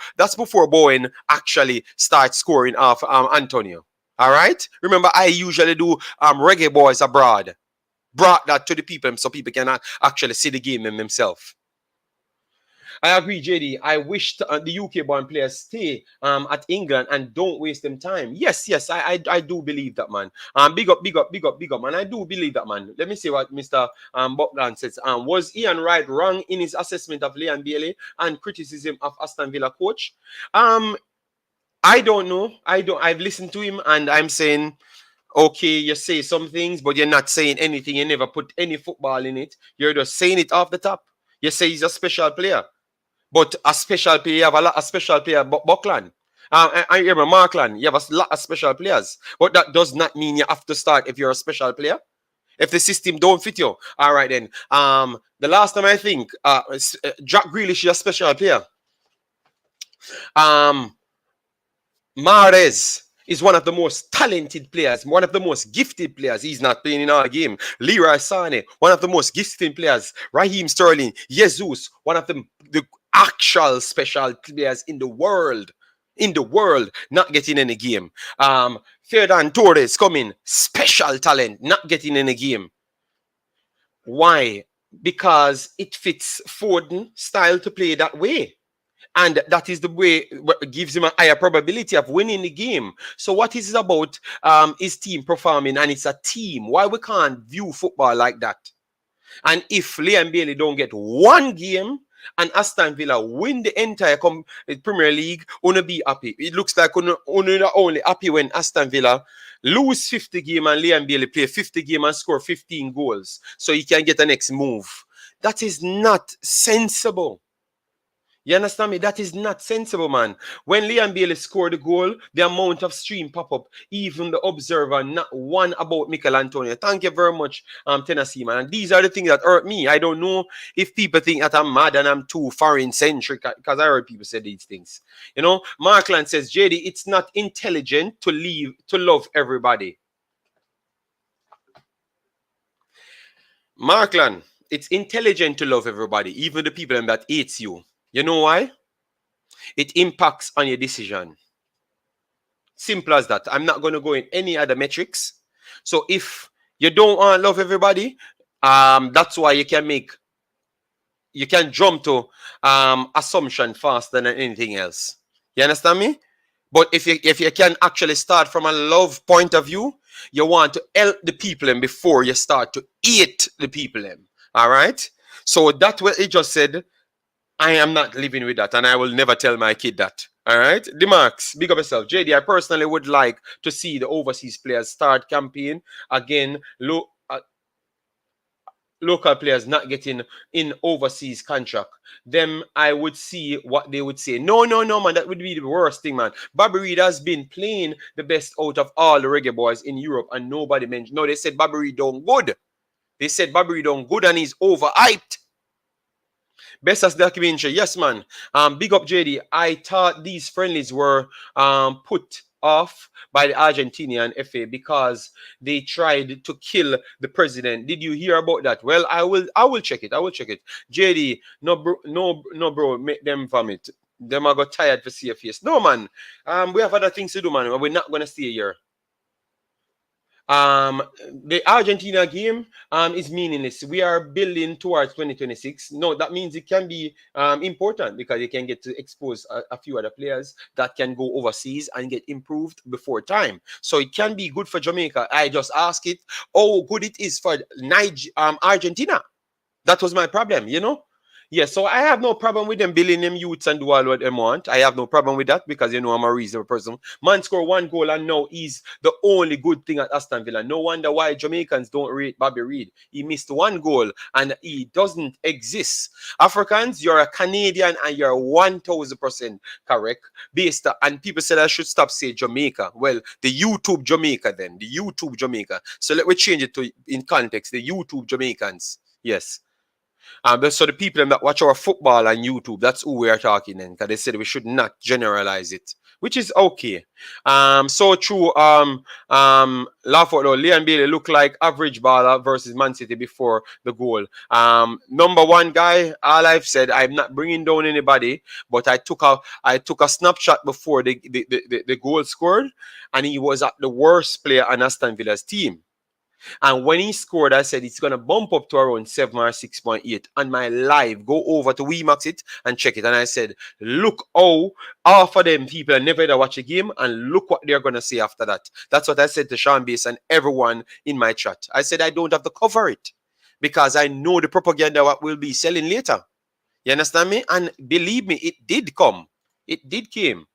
Bowen actually starts scoring off Antonio. All right. Remember, I usually do Reggae Boyz abroad. Brought that to the people so people can actually see the game themselves. I agree, JD. I wish the UK-born players stay at England and don't waste them time. Yes, I do believe that, man. Big up, man. I do believe that, man. Let me see what Mr. Buckland says. Was Ian Wright wrong in his assessment of Leon Bailey and criticism of Aston Villa coach? I don't know. I've listened to him and I'm saying, okay, you say some things, but you're not saying anything. You never put any football in it. You're just saying it off the top. You say he's a special player. But a special player, you have a lot of special players, Buckland. I remember Markland, you have a lot of special players. But that does not mean you have to start if you're a special player. If the system don't fit you. All right, then. The last time I think, Jack Grealish is a special player. Mahrez is one of the most talented players, one of the most gifted players. He's not playing in our game. Leroy Sané, one of the most gifted players. Raheem Sterling, Jesus, one of the actual special players in the world, not getting in the game. Ferdan Torres coming, special talent, not getting in the game. Why? Because it fits Foden style to play that way. And that is the way it gives him a higher probability of winning the game. So what is it about his team performing and it's a team? Why we can't view football like that? And if Liam Bailey don't get one game and Aston Villa win the entire Premier League, wanna be happy. It looks like only happy when Aston Villa lose 50 game and Liam Bailey play 50 game and score 15 goals. So he can get the next move. That is not sensible. You understand me? That is not sensible, man. When Liam Bailey scored the goal, the amount of stream pop up, even the observer, not one about Mikel Antonio. Thank you very much, Tennessee, man. And these are the things that hurt me. I don't know if people think that I'm mad and I'm too foreign-centric, because I heard people say these things. You know, Markland says, JD, it's not intelligent to love everybody. Markland, it's intelligent to love everybody, even the people that hates you. You know why? It impacts on your decision. Simple as that. I'm not going to go in any other metrics. So if you don't want to love everybody, that's why you can jump to assumption faster than anything else. You understand me? But if you can actually start from a love point of view, you want to help the people before you start to hate the people. All right? So that's what it just said. I am not living with that, and I will never tell my kid that. All right? Demarks, big up yourself. JD, I personally would like to see the overseas players start campaign again. local players not getting in overseas contract, them I would see what they would say. No, no, no, man, that would be the worst thing, man. Bobby Reed has been playing the best out of all the reggae boys in Europe, and nobody mentioned. No, they said Bobby Reed don't good. They said Bobby Reed don't good and he's overhyped. Best as documentary, yes, man. Big up JD. I thought these friendlies were put off by the Argentinian FA because they tried to kill the president. Did you hear about that? Well, I will check it. I will check it. JD, no bro, no bro, make them vomit. Them are got tired to see your face. No, man. We have other things to do, man. We're not gonna stay here. Um, the Argentina game is meaningless. We are building towards 2026. No, that means it can be important because you can get to expose a few other players that can go overseas and get improved before time. So it can be good for Jamaica. I just ask it how good it is for Argentina. That was my problem, you know. Yes, so I have no problem with them billing them youths and do all what they want. I have no problem with that because you know I'm a reasonable person. Man score one goal and now he's the only good thing at Aston Villa. No wonder why Jamaicans don't rate Bobby Reed. He missed one goal and he doesn't exist. Africans, you're a Canadian and you're 1000% correct. Based and people said I should stop saying Jamaica. Well, the YouTube Jamaica then. The YouTube Jamaica. So let me change it to in context. The YouTube Jamaicans. Yes. So the people that watch our football on YouTube, that's who we are talking then, because they said we should not generalize it, which is okay. So true. Laugh out loud. Leon Bailey look like average baller versus Man City before the goal. Number one guy. All I've said, I'm not bringing down anybody, but I took a snapshot before the goal scored, and he was at the worst player on Aston Villa's team. And when he scored, I said it's going to bump up to around 7 or 6.8. On my live, go over to WeMaxit and check it. And I said, look how half of them people never ever watch a game and look what they're going to say after that. That's what I said to Sean Bass and everyone in my chat. I said I don't have to cover it because I know the propaganda what will be selling later. You understand me? And believe me, it did come. It did came.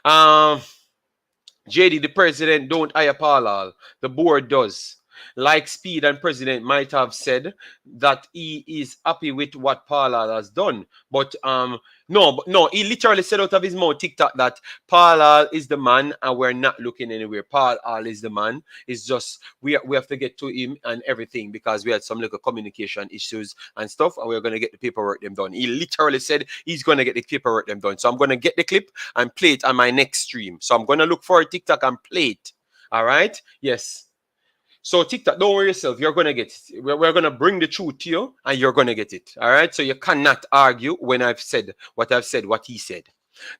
JD, the president don't hire Paul. The board does. Like Speed and President might have said that he is happy with what Paul has done. But no, he literally said out of his mouth TikTok that Paul is the man and we're not looking anywhere. Paul is the man. It's just we have to get to him and everything because we had some little communication issues and stuff, and we're gonna get the paperwork them done. He literally said he's gonna get the paperwork them done. So I'm gonna get the clip and play it on my next stream. So I'm gonna look for a TikTok and play it. All right? Yes. So TikTok, don't worry yourself. You're gonna get it. We're gonna bring the truth to you, and you're gonna get it. All right. So you cannot argue when I've said, what he said.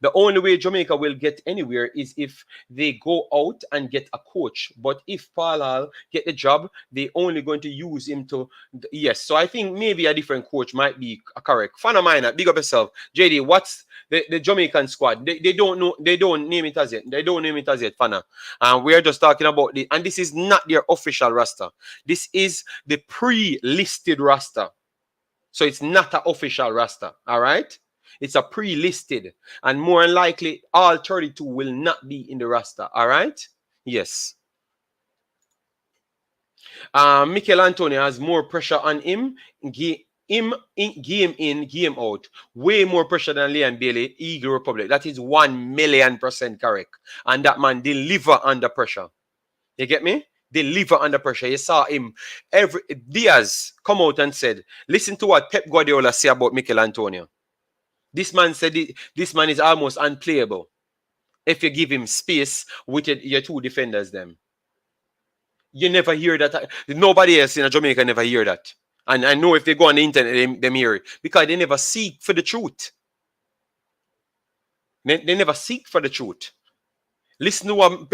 The only way Jamaica will get anywhere is if they go out and get a coach. But if Paul get the job, they're only going to use him to yes. So I think maybe a different coach might be correct. Fan of mine, big up yourself. JD, what's the Jamaican squad? They don't know, they don't name it as yet. They don't name it as yet, Fana. And we're just talking about this, and this is not their official roster. This is the pre-listed roster. So it's not an official roster. All right. It's a pre-listed, and more than likely, all 32 will not be in the roster. All right? Yes. Mikel Antonio has more pressure on him. Game in, game out. Way more pressure than Leon Bailey, Eagle Republic. That is 1,000,000% correct. And that man deliver under pressure. You get me? Deliver under pressure. You saw him. Diaz come out and said, listen to what Pep Guardiola say about Mikel Antonio. This man said this man is almost unplayable if you give him space with your two defenders. Them, you never hear that. Nobody else in Jamaica never hear that. And I know if they go on the internet, they hear it because they never seek for the truth. They never seek for the truth. Listen to what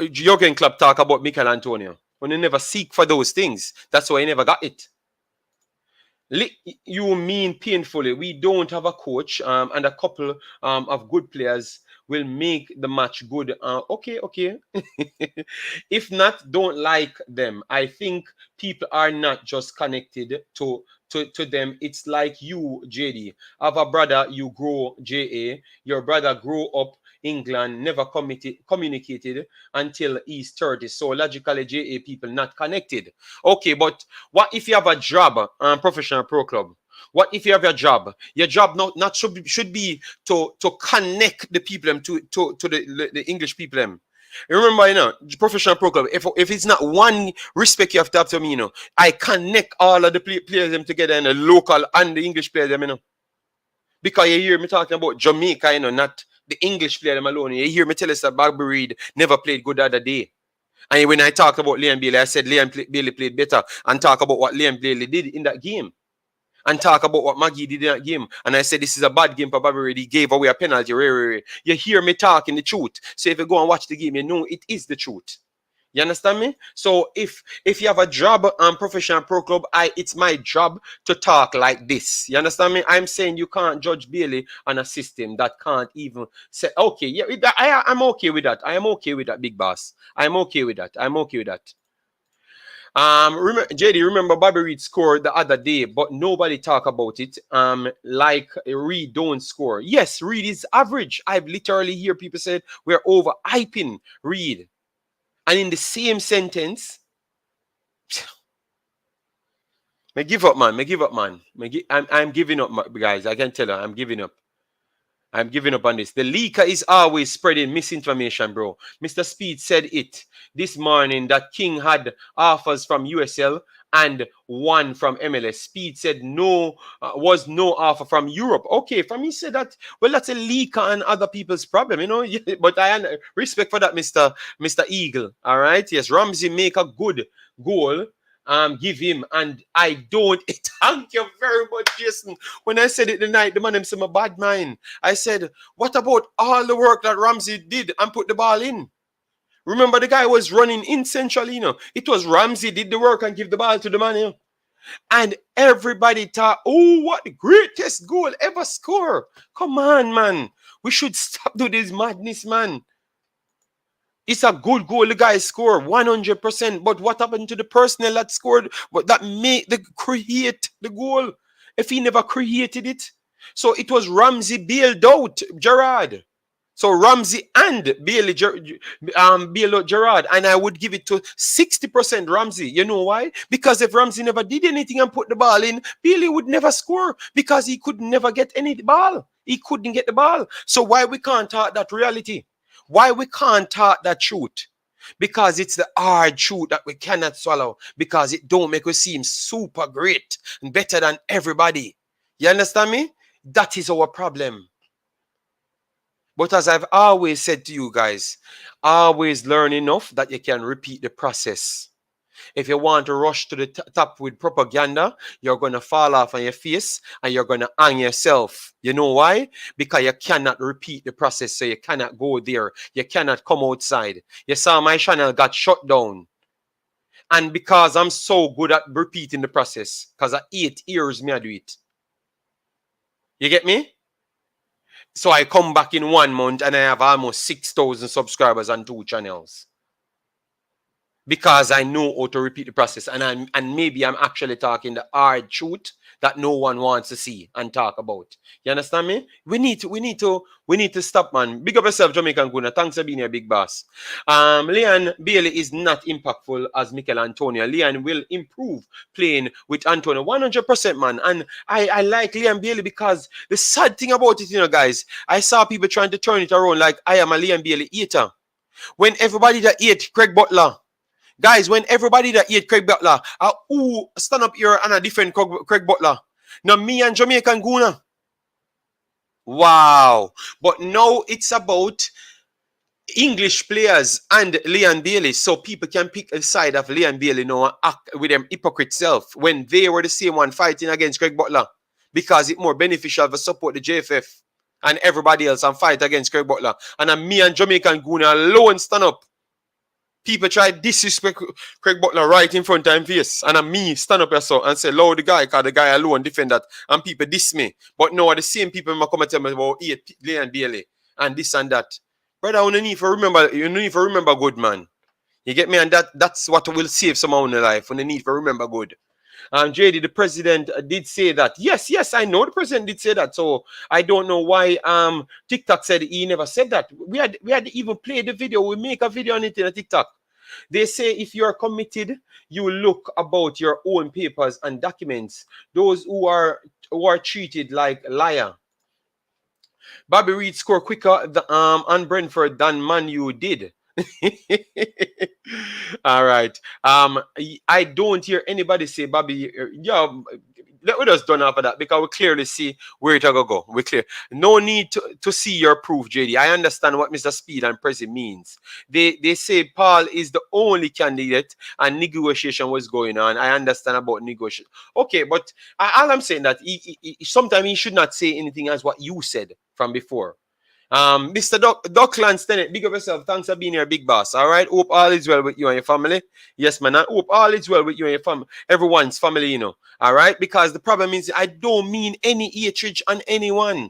Jurgen Klopp talk about Mikel Antonio. When they never seek for those things, that's why he never got it. You mean painfully? We don't have a coach, and a couple of good players will make the match good. Okay. If not, don't like them. I think people are not just connected to them. It's like you, JD. Have a brother, you grow, JA. Your brother grow up England never communicated until he's 30. So logically, JA people not connected. Okay, but what if you have a job, professional pro club? What if you have a job? Your job not should be to connect the people to the English people them. Remember, professional pro club. If it's not one respect you have to me, I connect all of the players them together in the local and the English players them, Because you hear me talking about Jamaica, not the English player them alone. You hear me tell us that Bobby Reid never played good the other day. And when I talked about Liam Bailey, I said Liam Bailey played better, and talk about what Liam Bailey did in that game. And talk about what Maggie did in that game. And I said, this is a bad game for Bobby Reid. He gave away a penalty. You hear me talking the truth. So if you go and watch the game, you know it is the truth. You understand me? So if you have a job on professional pro club, it's my job to talk like this. You understand me? I'm saying you can't judge Bailey on a system that can't even say, okay, yeah, I'm okay with that. I am okay with that, big boss. I'm okay with that. I'm okay with that. JD, remember Bobby Reid scored the other day, but nobody talk about it. Like Reid don't score. Yes, Reid is average. I've literally hear people say we're over hyping Reid, and in the same sentence, me give up, man. I'm giving up, guys. I can tell you, I'm giving up. I'm giving up on this. The leaker is always spreading misinformation, bro. Mr. Speed said it this morning that King had offers from USL and one from MLS. Speed said was no offer from Europe. Okay, for me said that, well, that's a leaker and other people's problem, But I respect for that, Mr. Eagle. All right. Yes, Ramsey make a good goal. Give him, and I don't. Thank you very much, Jason. When I said it the night, the man him said my bad mind. I said, what about all the work that Ramsey did and put the ball in? Remember, the guy was running in centrally, It was Ramsey did the work and give the ball to the man, And everybody thought, oh, what the greatest goal ever score. Come on, man. We should stop doing this madness, man. It's a good goal. The guy scored 100%. But what happened to the personnel that scored? But that create the goal? If he never created it. So it was Ramsey bailed out Gerard. So Ramsey and bailed out Gerard. And I would give it to 60% Ramsey. You know why? Because if Ramsey never did anything and put the ball in, Bailey would never score because he could never get any ball. He couldn't get the ball. So why we can't talk that reality? Why we can't talk that truth? Because it's the hard truth that we cannot swallow. Because it don't make us seem super great and better than everybody. You understand me? That is our problem. But as I've always said to you guys, always learn enough that you can repeat the process. If you want to rush to the top with propaganda, you're going to fall off on your face and you're going to hang yourself. You know why? Because you cannot repeat the process, so you cannot go there. You cannot come outside. You saw my channel got shut down. And because I'm so good at repeating the process, because I 8 years me I do it. You get me? So I come back in 1 month and I have almost 6,000 subscribers on 2 channels. Because I know how to repeat the process, and maybe I'm actually talking the hard truth that no one wants to see and talk about. You understand me? We need to stop, man. Big up yourself, Jamaican Guna. Thanks for being here, big boss. Leon Bailey is not impactful as Mikel Antonio. Leon will improve playing with Antonio 100%, man. And I like Leon Bailey because the sad thing about it, guys, I saw people trying to turn it around like I am a Leon Bailey hater. When everybody that hate Craig Butler. Guys, when everybody that hate Craig Butler, stand up here and defend Craig Butler. Now me and Jamaican Guna. Wow. But now it's about English players and Leon Bailey, so people can pick a side of Leon Bailey now and act with them hypocrite self when they were the same one fighting against Craig Butler, because it's more beneficial to support the JFF and everybody else and fight against Craig Butler. And me and Jamaican Guna alone stand up. People try to disrespect Craig Butler right in front of him face. And me stand up here so and say, Lord, the guy, because the guy alone defend that. And people diss me. But now the same people come and tell me about Leon Bailey and this and that. Brother, you need to remember good, man. You get me? And that's what will save someone in life when they need to remember good. JD, the president did say that. Yes, yes, I know the president did say that. So I don't know why TikTok said he never said that. We had even played the video. We make a video on it in a TikTok. They say if you're committed, you look about your own papers and documents. Those who are treated like liar. Bobby Reed scored quicker on Brentford than Man U did. All right. I don't hear anybody say Bobby. Yeah, let me just done after that because we clearly see where it will go. We clear. No need to see your proof, JD. I understand what Mr. Speed and Prezi means. They say Paul is the only candidate and negotiation was going on. I understand about negotiation. Okay, but all I'm saying that sometimes he should not say anything as what you said from before. Mr. Docklands Tenet, big up yourself. Thanks for being here, big boss. All right. Hope all is well with you and your family. Yes, man. I hope all is well with you and your family. Everyone's family, you know. All right. Because the problem is, I don't mean any hatred on anyone.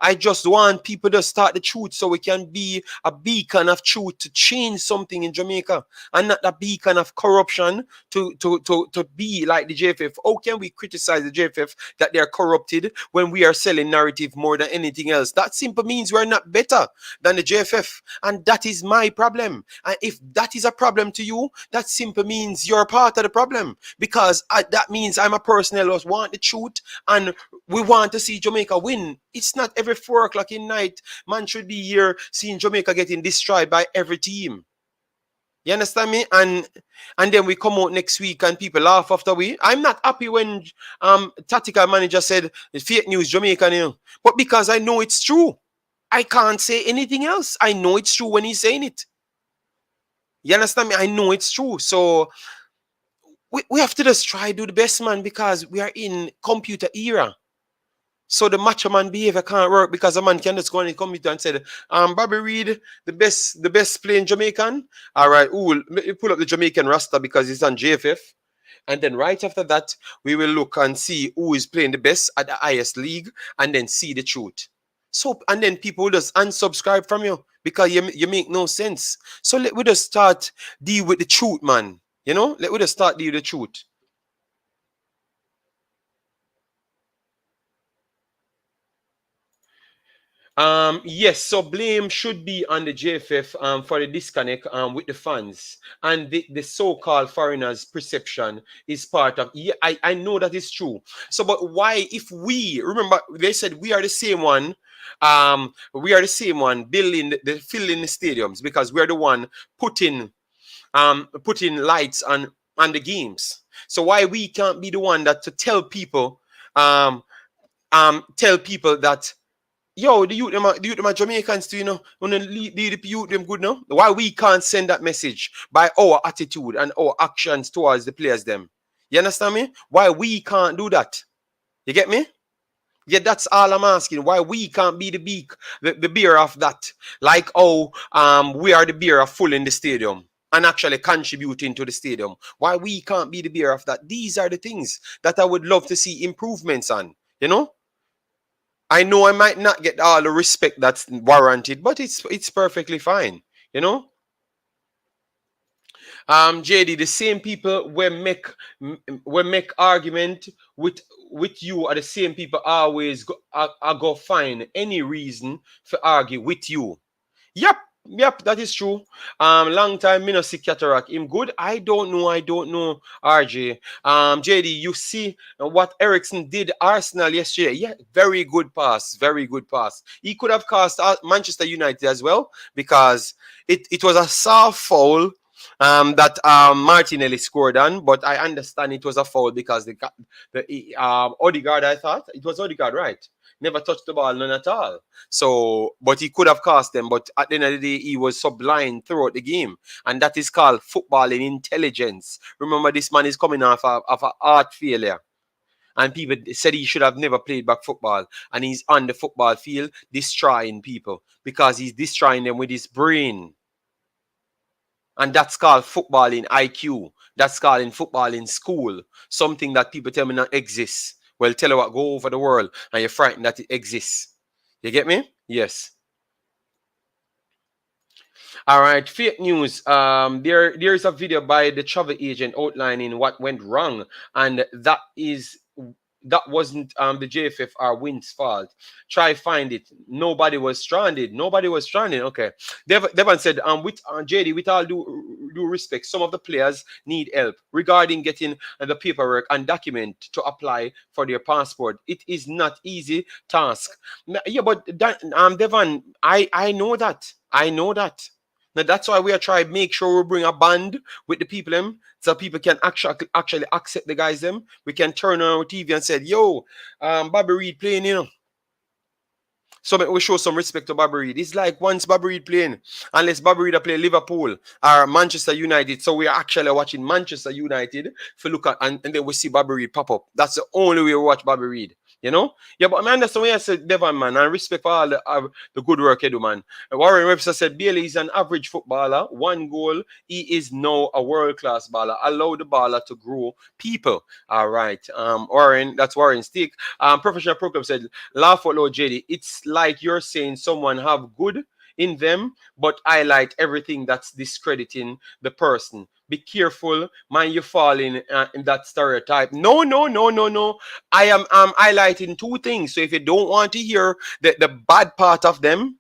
I just want people to start the truth so we can be a beacon of truth to change something in Jamaica and not a beacon of corruption to be like the JFF. How can we criticize the JFF that they are corrupted when we are selling narrative more than anything else? That simply means we're not better than the JFF. And that is my problem. And if that is a problem to you, that simply means you're part of the problem. Because that means I'm a person who want the truth and we want to see Jamaica win. It's not every 4 o'clock in night. Man should be here seeing Jamaica getting destroyed by every team. You understand me? And then we come out next week and people laugh after we. I'm not happy when tactical manager said fake news Jamaican, you know. But because I know it's true. I can't say anything else. I know it's true when he's saying it. You understand me? I know it's true. So we have to just try to do the best, man, because we are in computer era. So the macho man behavior can't work because a man can just go on the computer and say, Bobby Reed, the best playing Jamaican. All right, pull up the Jamaican roster because it's on JFF. And then right after that, we will look and see who is playing the best at the highest league and then see the truth. So, and then people will just unsubscribe from you because you make no sense. So let we just start deal with the truth, man. You know, let we just start deal with the truth. Yes, so blame should be on the JFF for the disconnect with the fans and the so-called foreigners' perception is part of. Yeah, I know that is true. So, but why, if we remember, they said we are the same one. We are the same one building filling the stadiums because we are the one putting lights on the games. So why we can't be the one that to tell people that. Yo, the youth them are Jamaicans too, you know. When the youth them good now. Why we can't send that message by our attitude and our actions towards the players them? You understand me? Why we can't do that? You get me? Yeah, that's all I'm asking. Why we can't be the bearer of that? Like we are the bearer of full in the stadium and actually contributing to the stadium. Why we can't be the bearer of that? These are the things that I would love to see improvements on. You know? I know I might not get all the respect that's warranted, but it's perfectly fine, you know. JD, the same people we make argument with you are the same people always go find any reason to argue with you. Yep, that is true. Long time me no see cataract. Him good? I don't know. RJ. JD, you see what Ericsson did Arsenal yesterday? Yeah, very good pass. He could have cost Manchester United as well because it was a soft foul that Martinelli scored on, but I understand it was a foul because the Odegaard, I thought it was Odegaard, right? Never touched the ball, none at all. So, but he could have cost them. But at the end of the day, he was sublime throughout the game. And that is called footballing intelligence. Remember, this man is coming off of an heart failure. And people said he should have never played back football. And he's on the football field destroying people because he's destroying them with his brain. And that's called footballing IQ. That's called in football in school. Something that people tell me not exists. Well, tell you what, go over the world and you're frightened that it exists. You get me? Yes. All right, fake news. There is a video by the travel agent outlining what went wrong, and that wasn't the JFF or Wind's fault. Try find it. Nobody was stranded. Nobody was stranded. Okay. Devon said, with JD, with all due respect, some of the players need help regarding getting the paperwork and document to apply for their passport. It is not easy task. Yeah, but that, Devon, I know that. I know that. Now that's why we are trying to make sure we bring a band with the people them, so people can actually accept the guys them. We can turn on our TV and say, "Yo, Bobby Reed playing," you know. So we show some respect to Bobby Reed. It's like once Bobby Reed playing, unless Bobby Reed play Liverpool or Manchester United. So we are actually watching Manchester United if you look at and then we see Bobby Reed pop up. That's the only way we watch Bobby Reed. You know? Yeah, but I understand when I said Devon, man, and respect for all the good work you do, man. Warren Webster said Bailey is an average footballer, one goal. He is now a world-class baller. Allow the baller to grow people. All right. Warren, that's Warren Stick. Professional Pro Club said, laugh out loud, JD. It's like you're saying someone have good in them, but highlight everything that's discrediting the person. Be careful, man, you fall in that stereotype. No, no, no, no, no. I am highlighting two things. So if you don't want to hear the bad part of them,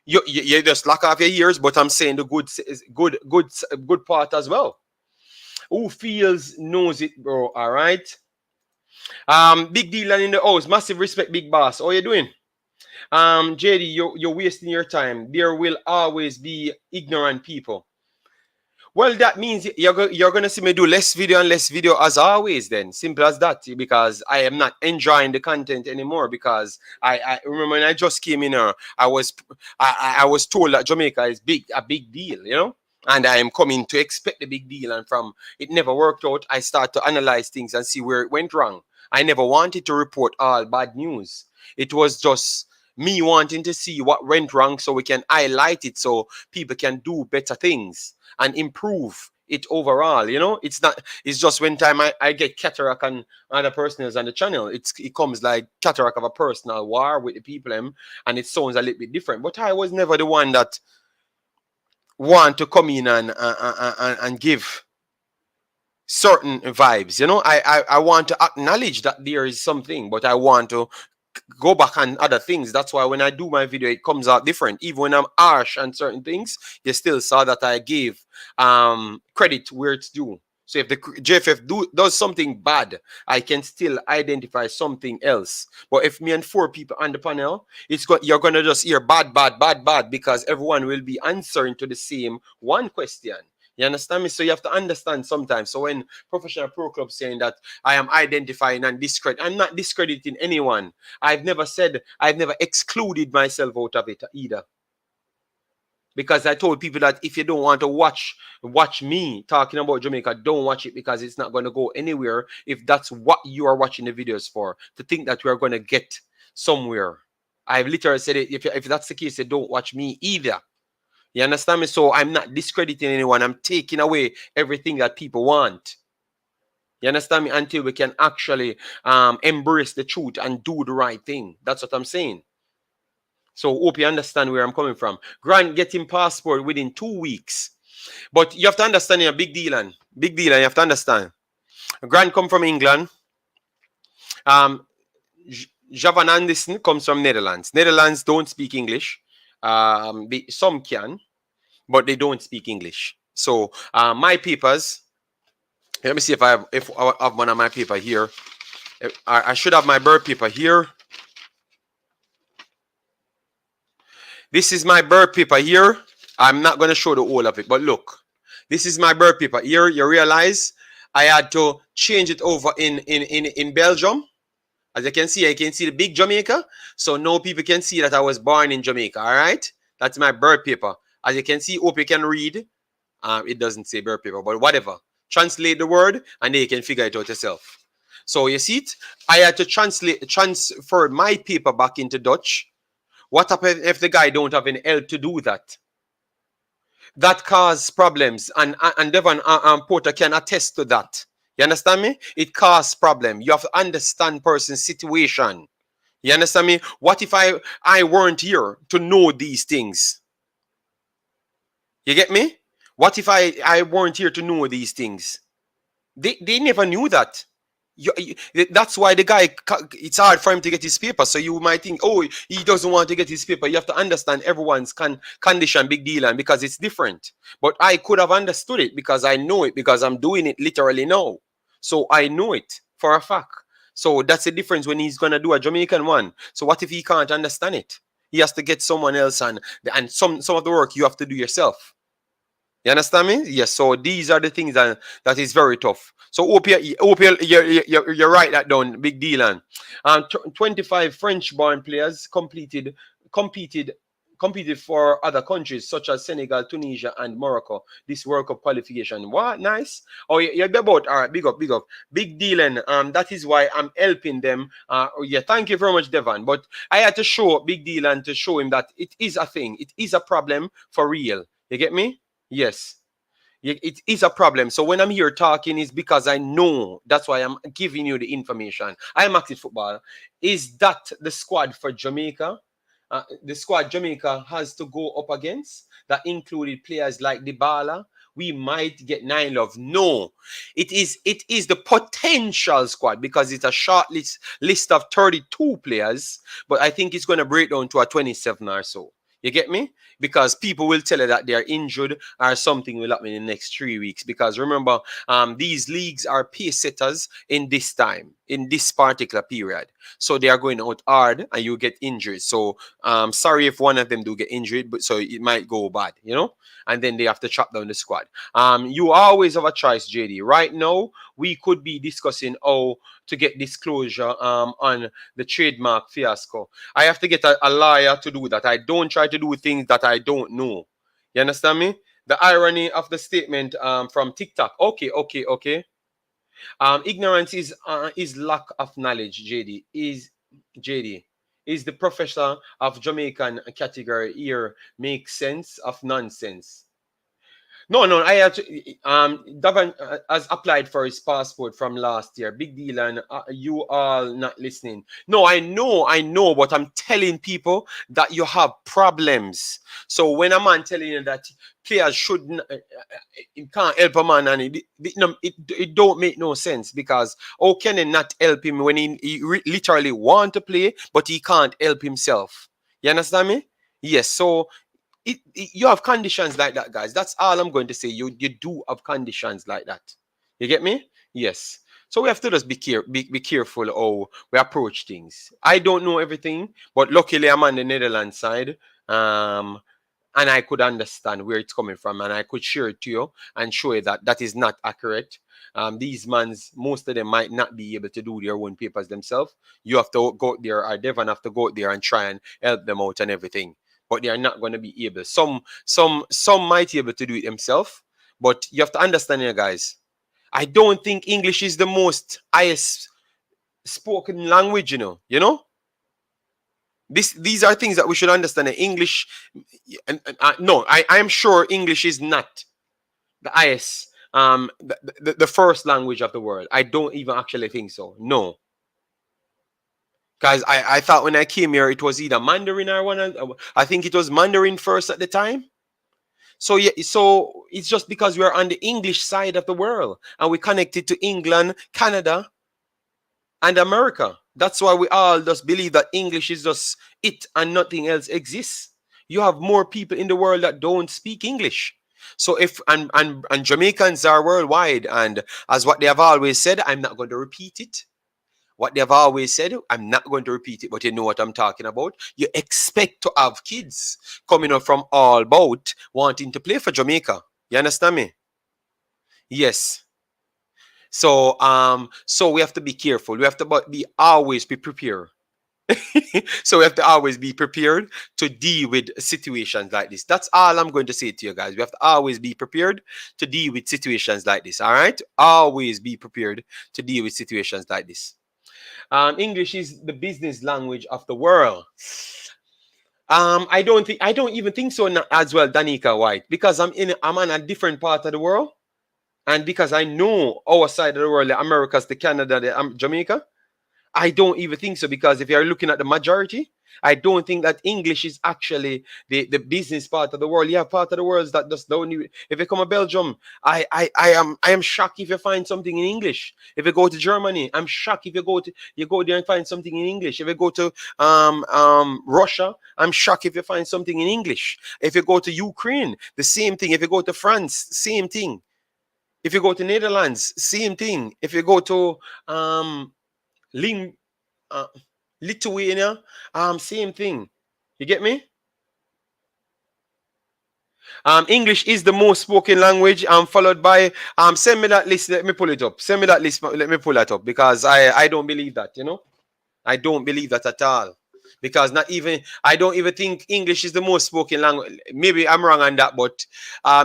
you just lock off your ears. But I'm saying the good part as well. Who feels knows it, bro. All right. Big deal and in the house. Massive respect, big boss. How you doing? JD, you're wasting your time. There will always be ignorant people. Well, that means you're going to see me do less video and less video as always then. Simple as that. Because I am not enjoying the content anymore. Because I remember when I just came in here, I was told that Jamaica is a big deal, you know? And I am coming to expect the big deal. And from it never worked out, I start to analyze things and see where it went wrong. I never wanted to report all bad news. It was just me wanting to see what went wrong so we can highlight it so people can do better things and improve it overall. You know, it's just when time I get cataract and other personals on the channel, it comes like cataract of a personal war with the people and it sounds a little bit different. But I was never the one that want to come in and give certain vibes. You know, I want to acknowledge that there is something, but I want to go back on other things. That's why when I do my video, it comes out different. Even when I'm harsh on certain things, you still saw that I gave credit where it's due. So if the JFF does something bad, I can still identify something else. But if me and 4 people on the panel, you're gonna just hear bad, because everyone will be answering to the same one question. You understand me? So you have to understand sometimes. So when Professional Pro Club saying that I am identifying and discredit, I'm not discrediting anyone. I've never excluded myself out of it either. Because I told people that if you don't want to watch me talking about Jamaica, don't watch it because it's not going to go anywhere if that's what you are watching the videos for. To think that we are going to get somewhere. I've literally said it, if that's the case, then don't watch me either. You understand me? So I'm not discrediting anyone. I'm taking away everything that people want. You understand me? Until we can actually embrace the truth and do the right thing. That's what I'm saying. So hope you understand where I'm coming from. Grant getting passport within 2 weeks. But you have to understand a big deal and you have to understand. Grant come from England. Javan Anderson comes from Netherlands. Netherlands don't speak English. Some can, but they don't speak English. So my papers. Let me see if I have one of my paper here. I should have my birth paper here. This is my birth paper here. I'm not going to show the whole of it, but look. This is my birth paper here. You realize I had to change it over in Belgium. As you can see the big Jamaica. So now people can see that I was born in Jamaica. All right. That's my birth paper. As you can see, hope you can read. It doesn't say birth paper, but whatever. Translate the word and then you can figure it out yourself. So you see it? I had to transfer my paper back into Dutch. What happens if the guy don't have any help to do that? That causes problems, and Devon Porter can attest to that. You understand me? It causes problem. You have to understand person's situation. You understand me? What if I weren't here to know these things? You get me? What if I weren't here to know these things? They never knew that. That's why the guy, it's hard for him to get his paper. So you might think, oh, he doesn't want to get his paper. You have to understand everyone's condition, big deal, and because it's different. But I could have understood it because I know it, because I'm doing it literally now. So I know it for a fact. So that's the difference when he's going to do a Jamaican one. So what if he can't understand it? He has to get someone else, and some of the work you have to do yourself. You understand me? Yes. So these are the things that is very tough. So hope you write that down. Big deal. And 25 French-born players competed for other countries such as Senegal, Tunisia, and Morocco. This World Cup qualification. What? Nice. Oh, you're about. All right. Big up. Big up. Big deal. And that is why I'm helping them. Yeah. Thank you very much, Devon. But I had to show Big deal and to show him that it is a thing. It is a problem for real. You get me? Yes. It is a problem. So when I'm here talking, is because I know. That's why I'm giving you the information. Imaxit Football. Is that the squad for Jamaica? The squad Jamaica has to go up against that included players like Dybala. We might get 9 love. No, it is the potential squad because it's a short list of 32 players, but I think it's going to break down to a 27 or so. You get me? Because people will tell you that they are injured or something will happen in the next 3 weeks. Because remember, these leagues are pace setters in this time, in this particular period. So they are going out hard and you get injured. So sorry if one of them do get injured, but so it might go bad, you know? And then they have to chop down the squad. You always have a choice, JD. Right now, we could be discussing how to get disclosure on the trademark fiasco. I have to get a lawyer to do that. I don't try to do things that I don't know. You understand me? The irony of the statement from TikTok. Okay. Ignorance is lack of knowledge, JD. Is the professor of Jamaican category here make sense of nonsense? No, I had to, Davin has applied for his passport from last year. Big deal, and you all not listening. No, I know, but I'm telling people that you have problems. So when a man telling you that players shouldn't, it can't help a man, and it don't make no sense because how can they not help him when he literally want to play, but he can't help himself? You understand me? Yes, so you have conditions like that, guys. That's all I'm going to say. You do have conditions like that. You get me? Yes. So we have to just be careful how we approach things. I don't know everything, but luckily I'm on the Netherlands side. And I could understand where it's coming from, and I could share it to you and show you that that is not accurate. These mans, most of them might not be able to do their own papers themselves. You have to go out there, or Devon have to go out there and try and help them out and everything. But they are not going to be able. Some might be able to do it themselves. But you have to understand here, guys. I don't think English is the most highest spoken language, you know. These are things that we should understand. English, no, I am sure English is not the highest, the first language of the world. I don't even actually think so. No. Guys, I thought when I came here, it was either Mandarin or one. I think it was Mandarin first at the time. So yeah, so it's just because we're on the English side of the world and we connected to England, Canada, and America. That's why we all just believe that English is just it and nothing else exists. You have more people in the world that don't speak English. So if and Jamaicans are worldwide, and as what they have always said, I'm not going to repeat it. What they've always said, I'm not going to repeat it, but you know what I'm talking about. You expect to have kids coming up from all about wanting to play for Jamaica. You understand me? Yes. So so we have to be careful. We have to always be prepared. So we have to always be prepared to deal with situations like this. That's all I'm going to say to you guys. We have to always be prepared to deal with situations like this. All right? Always be prepared to deal with situations like this. English is the business language of the world. I don't even think so as well, Danica White, because I'm on a different part of the world, and because I know our side of the world, the Americas, the Canada, the Jamaica. I don't even think so, because if you're looking at the majority, I don't think that English is actually the business part of the world. You have part of the world that just don't need. If you come to Belgium, I am shocked if you find something in English. If you go to Germany, I'm shocked if you go there and find something in English. If you go to Russia, I'm shocked if you find something in English. If you go to Ukraine, the same thing. If you go to France, same thing. If you go to Netherlands, same thing. If you go to Ling, uh, Lithuania, same thing. You get me? English is the most spoken language, followed by send me that list. Let me pull it up. Send me that list. Let me pull that up because I don't believe that. You know, I don't believe that at all. Because not even I don't even think English is the most spoken language. Maybe I'm wrong on that, but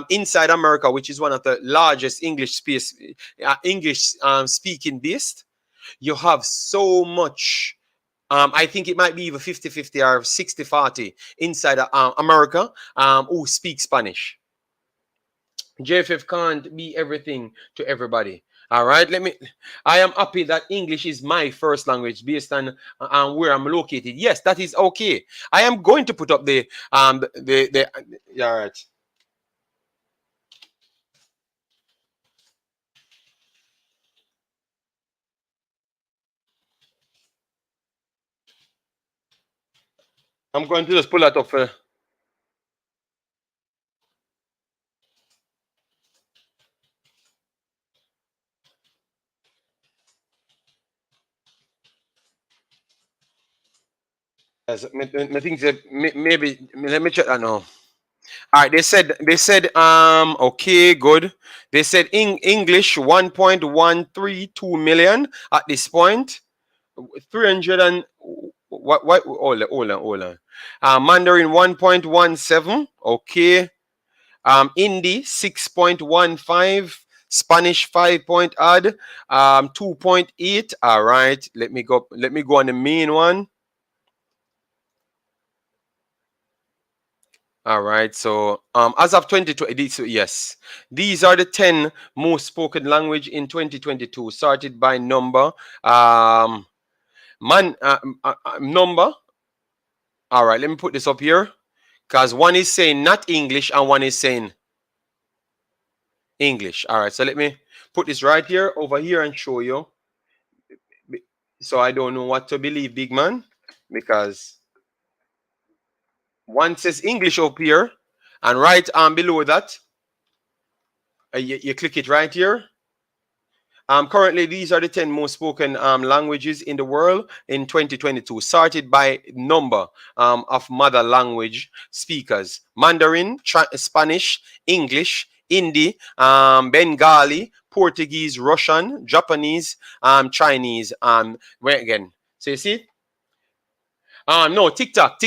inside America, which is one of the largest English speaking based, you have so much. I think it might be even 50-50 or 60-40 inside America who speak Spanish. JFF can't be everything to everybody. All right, I am happy that English is my first language based on where I'm located. Yes, that is okay. I am going to put up the yeah, all right. I'm going to just pull that up. As I think that maybe let me check that now. All right, they said okay, good. They said in English 1.132 million at this point. 300 and what hold on. Mandarin 1.17, okay. Hindi 6.15, Spanish 5 point odd, 2.8. All right, let me go on the main one. All right, so as of 2020, yes, these are the 10 most spoken language in 2022, sorted by number. Number. All right, let me put this up here, because one is saying not English and one is saying English. All right, so let me put this right here over here and show you. So I don't know what to believe, big man, because one says English up here, and right below that, you click it right here. Currently, these are the 10 most spoken languages in the world in 2022, sorted by number of mother language speakers: Mandarin, Spanish, English, Hindi, Bengali, Portuguese, Russian, Japanese, Chinese. Where again? So you see? No, TikTok.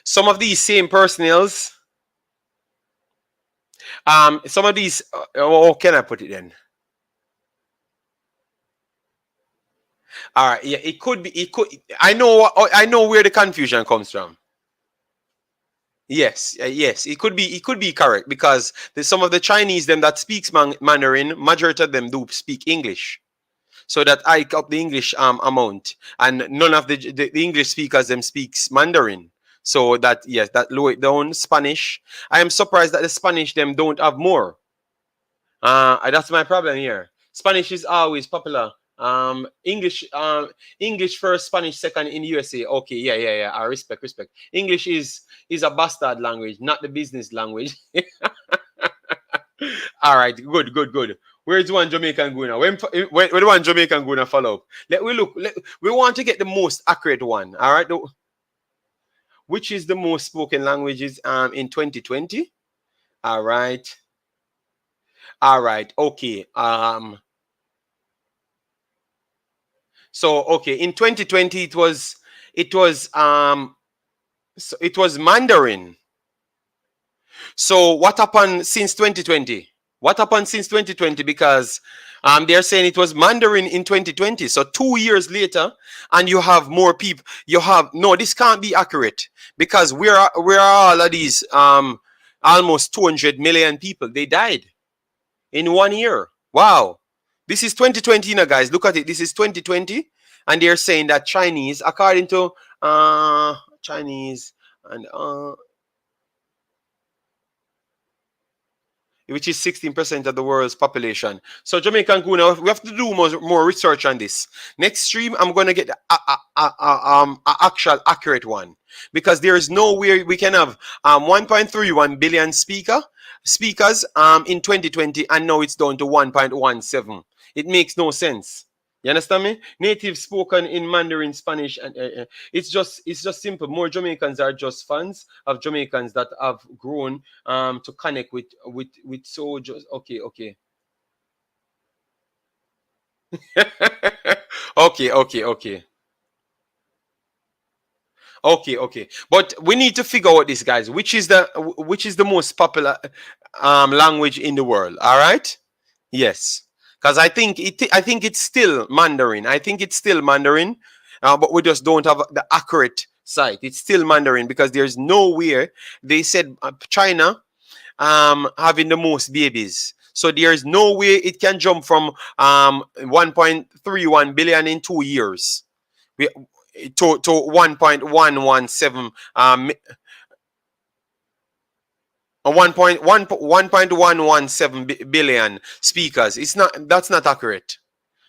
Some of these same personnels. Some of these. How can I put it then? All right, yeah, it could be. It could. I know where the confusion comes from. Yes, yes, it could be. It could be correct because there's some of the Chinese them that speaks Mandarin. Majority of them do speak English, so that I up the English amount, and none of the English speakers them speaks Mandarin. So that yes, that lower it down. Spanish. I am surprised that the Spanish them don't have more. That's my problem here. Spanish is always popular. English first, Spanish second in USA. Okay, yeah. I respect. English is a bastard language, not the business language. All right, good. Where's one Jamaican going now? When the one Jamaican going to follow up? We want to get the most accurate one. All right, which is the most spoken languages in 2020? All right, okay. So okay, in 2020 it was Mandarin. So what happened since 2020? Because they're saying it was Mandarin in 2020. So 2 years later, and you have more people. This can't be accurate because where are all of these almost 200 million people? They died in 1 year. Wow. This is 2020 now, guys. Look at it. This is 2020. and they're saying that Chinese, according to Chinese and which is 16% of the world's population. So Jamaican Guna, we have to do more research on this. Next stream, I'm going to get a actual accurate one, because there is no way we can have 1.31 billion speakers in 2020, and now it's down to 1.17. It makes no sense. You understand me? Native spoken in Mandarin, Spanish, and it's just simple. More Jamaicans are just fans of Jamaicans that have grown to connect with so just okay. Okay. But we need to figure out this, guys. Which is the most popular language in the world? All right. Yes, because I think it's still Mandarin. But we just don't have the accurate site. It's still Mandarin, because there's nowhere they said China having the most babies. So there's no way it can jump from 1.31 billion in 2 years to 1.117 1.117 billion speakers. That's not accurate.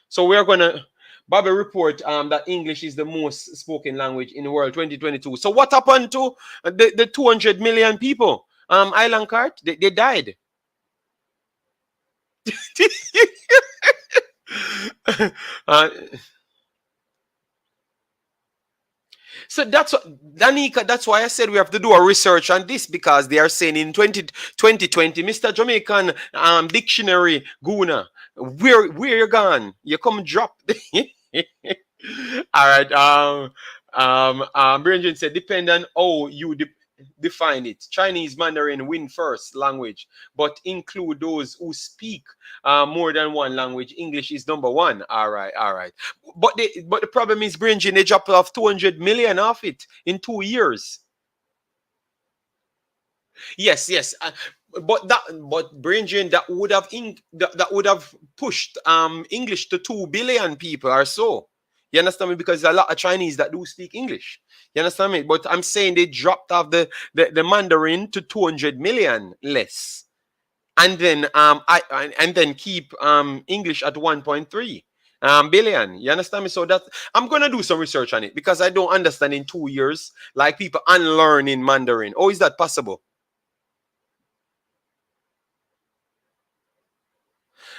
So we're gonna Bobby report that English is the most spoken language in the world 2022. So what happened to the 200 million people? Island Cart, they died. So that's what, Danica, that's why I said we have to do a research on this, because they are saying in 2020, Mr. Jamaican Dictionary Guna, where you gone? You come drop. All right. Brendan said, depend on how you define it. Chinese Mandarin win first language, but include those who speak more than one language. English is number one. All right. But the problem is, Brendan, they dropped off 200 million off it in 2 years. Yes. But Brendan, that would have pushed English to 2 billion people or so. You understand me? Because there's a lot of Chinese that do speak English. You understand me? But I'm saying they dropped off the Mandarin to 200 million less, and then keep English at 1.3 billion. You understand me? So that I'm gonna do some research on it, because I don't understand in 2 years, like people unlearning Mandarin. Oh, is that possible?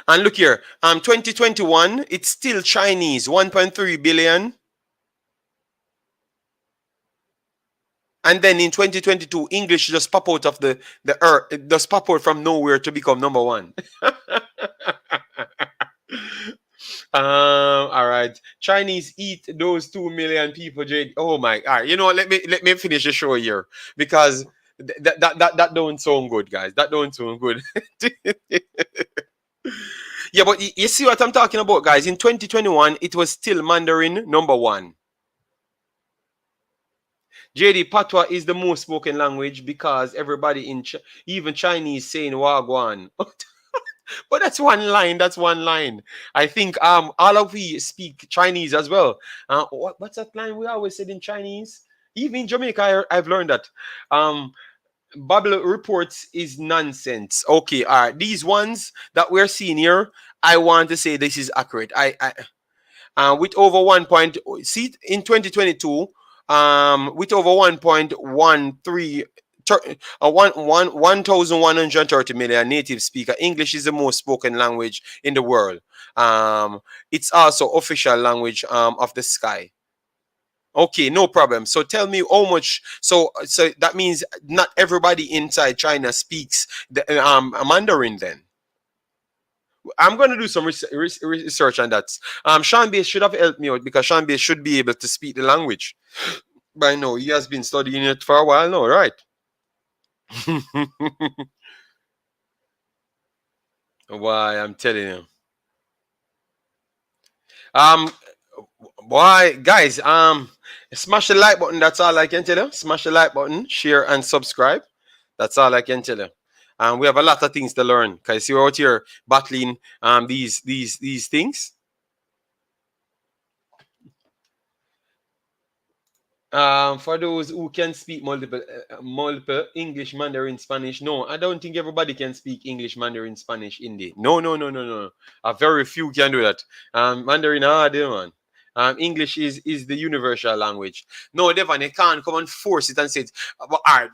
And look here, 2021, it's still Chinese, 1.3 billion. And then in 2022, English just pop out of the earth, it just pop out from nowhere to become number one. All right. Chinese eat those 2 million people, Jade. Oh my, all right. You know what? Let me finish the show here, because that don't sound good, guys. That don't sound good. Yeah, but you see what I'm talking about, guys. In 2021, it was still Mandarin number one. JD, Patois is the most spoken language, because everybody even Chinese saying Wagwan. But that's one line. I think all of we speak Chinese as well. What's that line we always said in Chinese? Even in Jamaica, I've learned that. Bible reports is nonsense. Okay, all right. These ones that we're seeing here, I want to say this is accurate. With over 1 point, see in 2022, with over 1.13 1,130 million native speaker, English is the most spoken language in the world. It's also official language of the sky. Okay, no problem. So tell me how much. So that means not everybody inside China speaks the Mandarin. Then I'm going to do some research on that. Sean Bass should have helped me out, because Sean Bass should be able to speak the language by now. He has been studying it for a while now, right? Why, I'm telling you. Boy, guys, smash the like button. That's all I can tell you. Smash the like button, share, and subscribe. That's all I can tell you. We have a lot of things to learn, because you're out here battling these things. For those who can speak multiple English, Mandarin, Spanish, no, I don't think everybody can speak English, Mandarin, Spanish, Hindi. No, no, no, no, no. A very few can do that. Mandarin, man. English is the universal language. No, Devon, you can't come and force it and say it. But, all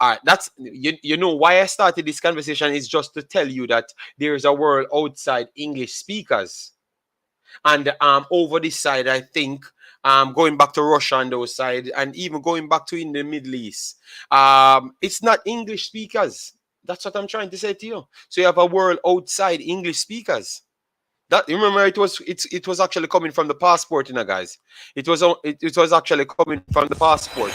right, that's you know why I started this conversation is just to tell you that there is a world outside English speakers. And over this side, I think going back to Russia and those side, and even going back to in the Middle East, it's not English speakers. That's what I'm trying to say to you. So you have a world outside English speakers. That remember it was actually coming from the passport, you know, guys. It was actually coming from the passport.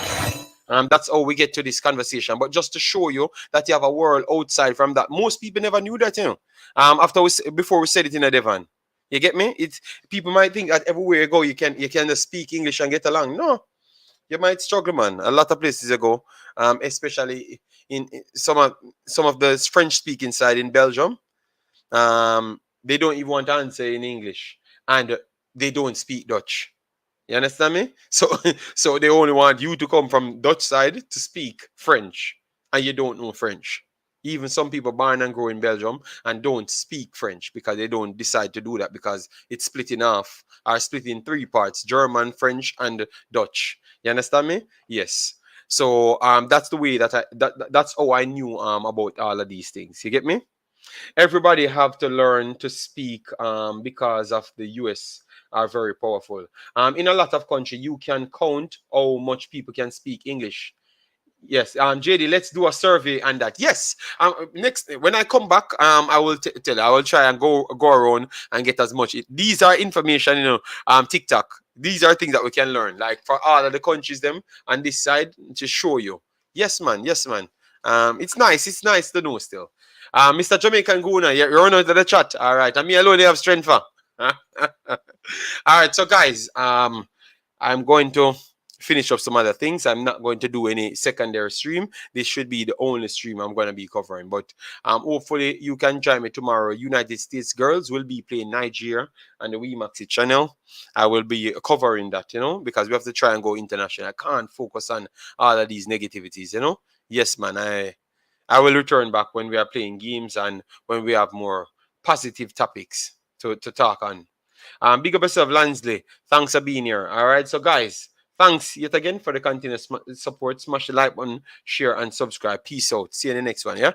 That's how we get to this conversation. But just to show you that you have a world outside from that. Most people never knew that, you know. Before we said it in a Devon. You get me? It's people might think that everywhere you go you can just speak English and get along. No, you might struggle, man. A lot of places you go, especially in some of the French speaking side in Belgium, they don't even want to answer in English, and they don't speak Dutch. You understand me? So so they only want you to come from Dutch side to speak French, and you don't know French. Even some people born and grow in Belgium and don't speak French because they don't decide to do that because it's split in half or split in three parts: German, French, and Dutch. You understand me? Yes. So that's the way that's how I knew about all of these things. You get me? Everybody have to learn to speak because of the US are very powerful. In a lot of country, you can count how much people can speak English. Yes, JD, let's do a survey on that. Yes, next when I come back, I will tell you. I will try and go around and get as much. These are information, you know. TikTok. These are things that we can learn, like for all of the countries, them on this side to show you. Yes, man. Yes, man. It's nice. It's nice to know still. Mr. Jamaican Guna, you're on to the chat. All right, and me alone, they have strength for. All right, so guys, I'm going to finish up some other things. I'm not going to do any secondary stream. This should be the only stream I'm going to be covering. But hopefully you can join me tomorrow. United States girls will be playing Nigeria on the WeMaxit channel. I will be covering that, you know, because we have to try and go international. I can't focus on all of these negativities, you know. Yes, man. I will return back when we are playing games and when we have more positive topics to talk on. Big up yourself, Lansley. Thanks for being here. All right, so guys, thanks yet again for the continuous support. Smash the like button, share, and subscribe. Peace out. See you in the next one, yeah?